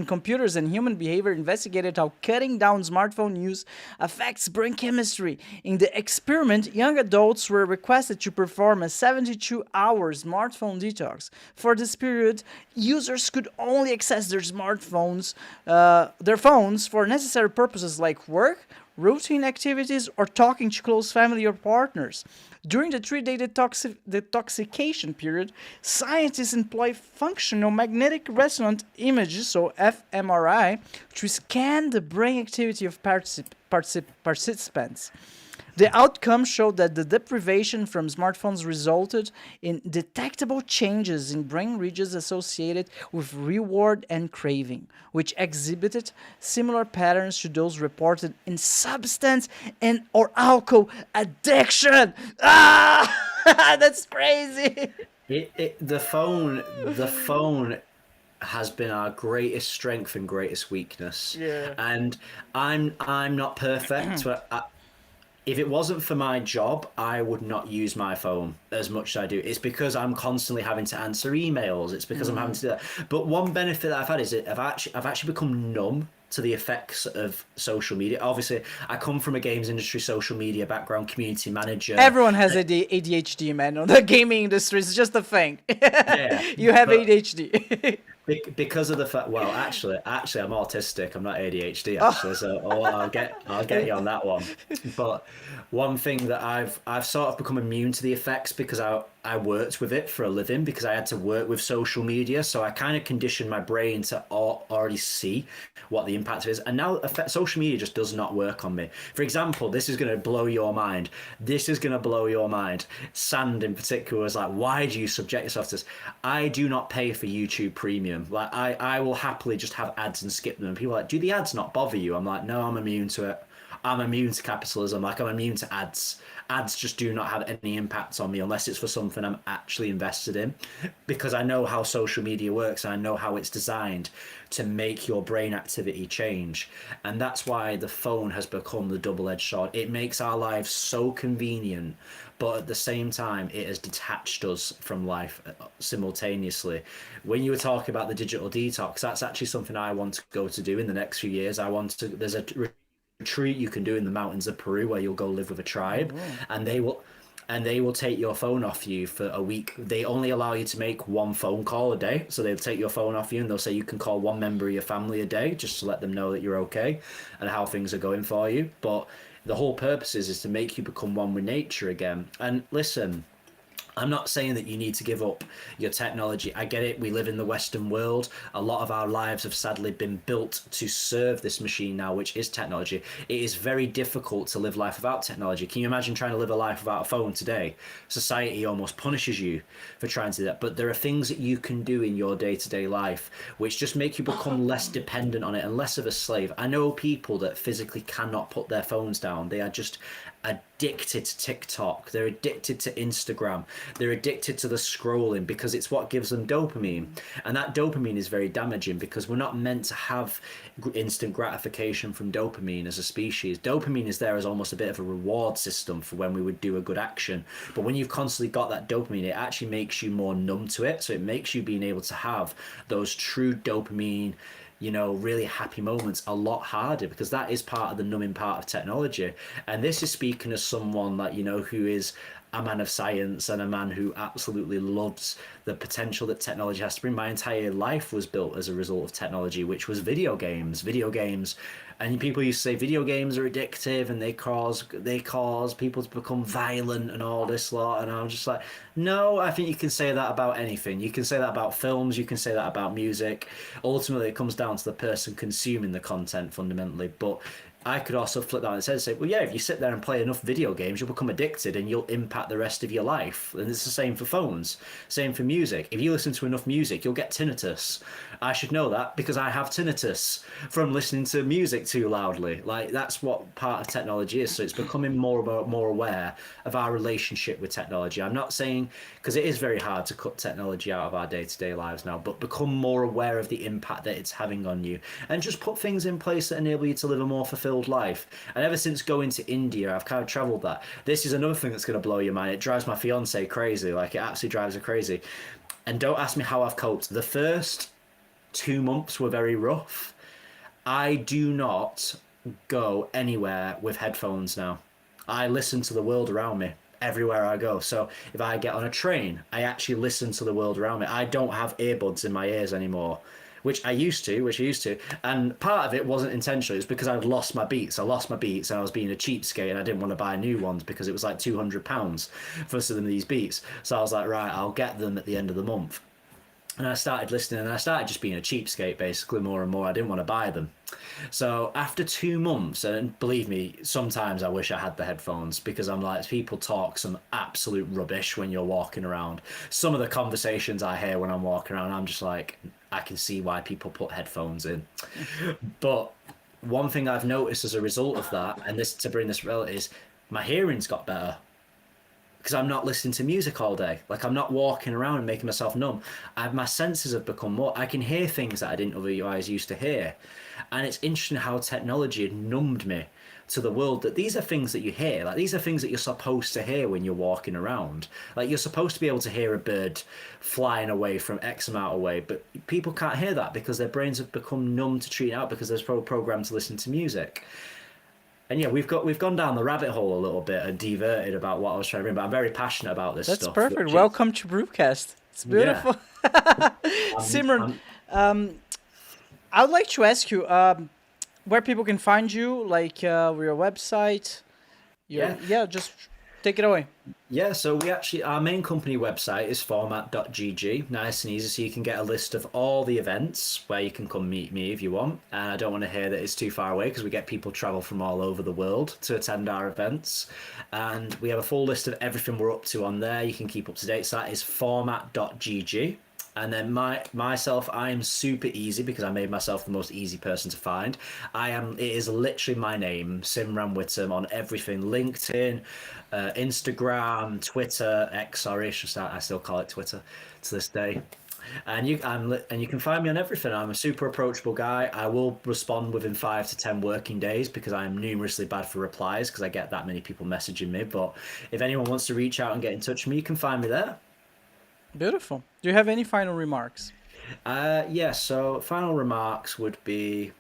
computers and human behavior investigated how cutting down smartphone use affects brain chemistry. In the experiment, young adults were requested to perform a 72-hour smartphone detox. For this period, users could only access their phones for necessary purposes like work, routine activities, or talking to close family or partners. During the 3-day detoxification period, scientists employ functional magnetic resonance images, so fMRI, to scan the brain activity of participants. The outcome showed that the deprivation from smartphones resulted in detectable changes in brain regions associated with reward and craving, which exhibited similar patterns to those reported in substance and or alcohol addiction. Ah, that's crazy. The phone has been our greatest strength and greatest weakness. Yeah. And I'm not perfect, but if it wasn't for my job, I would not use my phone as much as I do. It's because I'm constantly having to answer emails. It's because I'm having to do that. But one benefit that I've had is that I've actually become numb to the effects of social media. Obviously, I come from a games industry, social media background, community manager. Everyone has ADHD, man. On the gaming industry, it's just a thing. Yeah, you have ADHD. Because of the fact, well, actually, I'm autistic. I'm not ADHD, actually. So I'll get you on that one. But one thing that I've sort of become immune to the effects because I worked with it for a living, because I had to work with social media. So I kind of conditioned my brain to already see what the impact is. And now social media just does not work on me. For example, this is going to blow your mind. Sand in particular was like, why do you subject yourself to this? I do not pay for YouTube Premium. Like I will happily just have ads and skip them. And people are like, do the ads not bother you? I'm like, no, I'm immune to it. I'm immune to capitalism. Like, I'm immune to ads. Ads just do not have any impact on me unless it's for something I'm actually invested in, because I know how social media works and I know how it's designed to make your brain activity change. And that's why the phone has become the double-edged sword. It makes our lives so convenient, but at the same time, it has detached us from life simultaneously. When you were talking about the digital detox, that's actually something I want to go to do in the next few years. There's a retreat you can do in the mountains of Peru where you'll go live with a tribe, and they will take your phone off you for a week. They only allow you to make one phone call a day, so they'll take your phone off you and they'll say you can call one member of your family a day just to let them know that you're okay and how things are going for you. But the whole purpose is to make you become one with nature again. And listen, I'm not saying that you need to give up your technology. I get it. We live in the Western world. A lot of our lives have sadly been built to serve this machine now, which is technology. It is very difficult to live life without technology. Can you imagine trying to live a life without a phone today? Society almost punishes you for trying to do that. But there are things that you can do in your day-to-day life which just make you become less dependent on it and less of a slave. I know people that physically cannot put their phones down. They are just addicted to TikTok. They're addicted to Instagram. They're addicted to the scrolling because it's what gives them dopamine. And that dopamine is very damaging because we're not meant to have instant gratification from dopamine as a species. Dopamine is there as almost a bit of a reward system for when we would do a good action. But when you've constantly got that dopamine, it actually makes you more numb to it. So it makes you being able to have those true dopamine, really happy moments a lot harder, because that is part of the numbing part of technology. And this is speaking as someone that, who is a man of science and a man who absolutely loves the potential that technology has to bring. My entire life was built as a result of technology, which was video games. And people used to say video games are addictive and they cause people to become violent and all this lot. And I'm just like, no, I think you can say that about anything. You can say that about films. You can say that about music. Ultimately, it comes down to the person consuming the content fundamentally. But I could also flip that on its head and say, well, yeah, if you sit there and play enough video games, you'll become addicted and you'll impact the rest of your life. And it's the same for phones, same for music. If you listen to enough music, you'll get tinnitus. I should know that because I have tinnitus from listening to music too loudly. Like, that's what part of technology is. So it's becoming more aware of our relationship with technology. I'm not saying, because it is very hard to cut technology out of our day-to-day lives now, but become more aware of the impact that it's having on you and just put things in place that enable you to live a more fulfilled life. And ever since going to India, I've kind of traveled that. This is another thing that's going to blow your mind. It drives my fiance crazy. Like, it absolutely drives her crazy. And don't ask me how I've coped. The first 2 months were very rough. I do not go anywhere with headphones now. I listen to the world around me everywhere I go. So if I get on a train, I actually listen to the world around me. I don't have earbuds in my ears anymore, which I used to. And part of it wasn't intentional. It was because I'd lost my beats. I lost my beats and I was being a cheapskate and I didn't want to buy new ones because it was like £200 for some of these beats. So I was like, right, I'll get them at the end of the month. And I started listening and I started just being a cheapskate, basically, more and more. I didn't want to buy them. So after 2 months, and believe me, sometimes I wish I had the headphones because I'm like, people talk some absolute rubbish when you're walking around. Some of the conversations I hear when I'm walking around, I'm just like, I can see why people put headphones in. But one thing I've noticed as a result of that, and this to bring this relative, is my hearing's got better. Because I'm not listening to music all day. Like, I'm not walking around and making myself numb. My senses have become more. I can hear things that I didn't otherwise used to hear. And it's interesting how technology had numbed me to the world, that these are things that you hear. Like, these are things that you're supposed to hear when you're walking around. Like, you're supposed to be able to hear a bird flying away from X amount away, but people can't hear that because their brains have become numb to treat it out because they're programmed to listen to music. And yeah, we've gone down the rabbit hole a little bit and diverted about what I was trying to bring, but I'm very passionate about this stuff. That's perfect. Welcome to Brewcast. It's beautiful. Yeah. Simran, I would like to ask you where people can find you, like your website. Just take it away. Yeah, so our main company website is format.gg, nice and easy, so you can get a list of all the events where you can come meet me if you want. And I don't want to hear that it's too far away because we get people travel from all over the world to attend our events. And we have a full list of everything we're up to on there. You can keep up to date. So that is format.gg. And then myself, I am super easy because I made myself the most easy person to find. It is literally my name, Simran Whitham, on everything: LinkedIn, Instagram, Twitter, X, sorry, I still call it Twitter to this day. And you can find me on everything. I'm a super approachable guy. I will respond within 5 to 10 working days because I'm numerously bad for replies because I get that many people messaging me. But if anyone wants to reach out and get in touch with me, you can find me there. Beautiful. Do you have any final remarks? So final remarks would be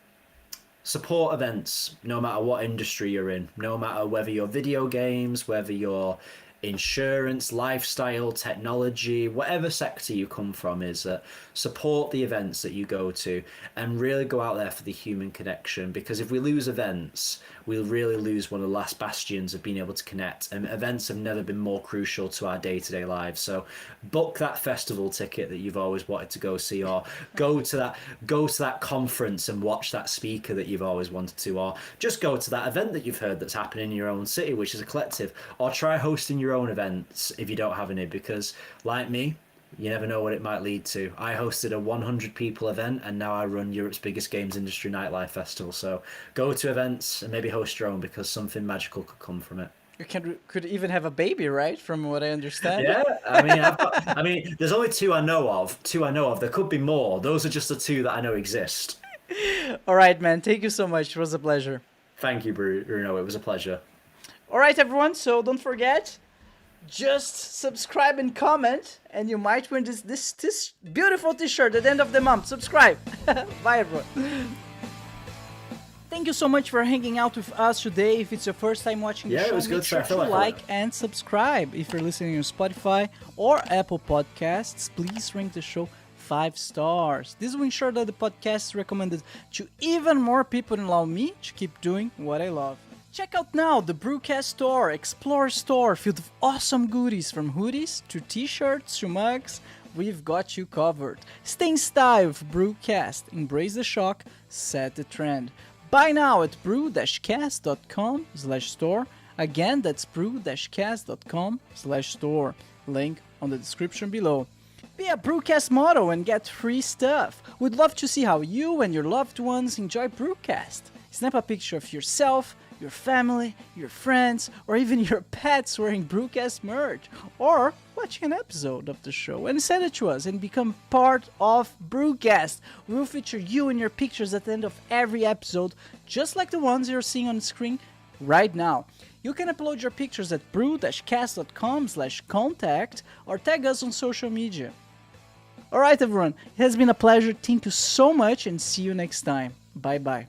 support events, no matter what industry you're in, no matter whether you're video games, whether you're insurance, lifestyle, technology, whatever sector you come from, is support the events that you go to and really go out there for the human connection. Because if we lose events, we'll really lose one of the last bastions of being able to connect. And events have never been more crucial to our day-to-day lives. So book that festival ticket that you've always wanted to go see, or go to that conference and watch that speaker that you've always wanted to, or just go to that event that you've heard that's happening in your own city, which is a collective, or try hosting your own events if you don't have any, because like me, you never know what it might lead to. I hosted a 100 people event and now I run Europe's biggest games industry nightlife festival. So go to events and maybe host your own because something magical could come from it. You could even have a baby, right? From what I understand. Yeah, I mean, there's only two I know of. There could be more. Those are just the two that I know exist. All right, man. Thank you so much. It was a pleasure. Thank you, Bruno. It was a pleasure. All right, everyone. So don't forget, just subscribe and comment, and you might win this beautiful T-shirt at the end of the month. Subscribe. Bye, everyone. Thank you so much for hanging out with us today. If it's your first time watching the show, it was good, make sure I feel to like and subscribe. If you're listening on Spotify or Apple Podcasts, please rank the show 5 stars. This will ensure that the podcast is recommended to even more people and allow me to keep doing what I love. Check out now the Brewcast store, Explore store, filled with awesome goodies from hoodies to t-shirts to mugs. We've got you covered. Stay in style with Brewcast. Embrace the shock, set the trend. Buy now at brew-cast.com/store. Again, that's brew-cast.com/store. Link on the description below. Be a Brewcast model and get free stuff. We'd love to see how you and your loved ones enjoy Brewcast. Snap a picture of yourself, your family, your friends, or even your pets wearing Brewcast merch, or watching an episode of the show and send it to us and become part of Brewcast. We'll feature you and your pictures at the end of every episode, just like the ones you're seeing on the screen right now. You can upload your pictures at brew-cast.com/contact or tag us on social media. Alright everyone, it has been a pleasure. Thank you so much and see you next time. Bye bye.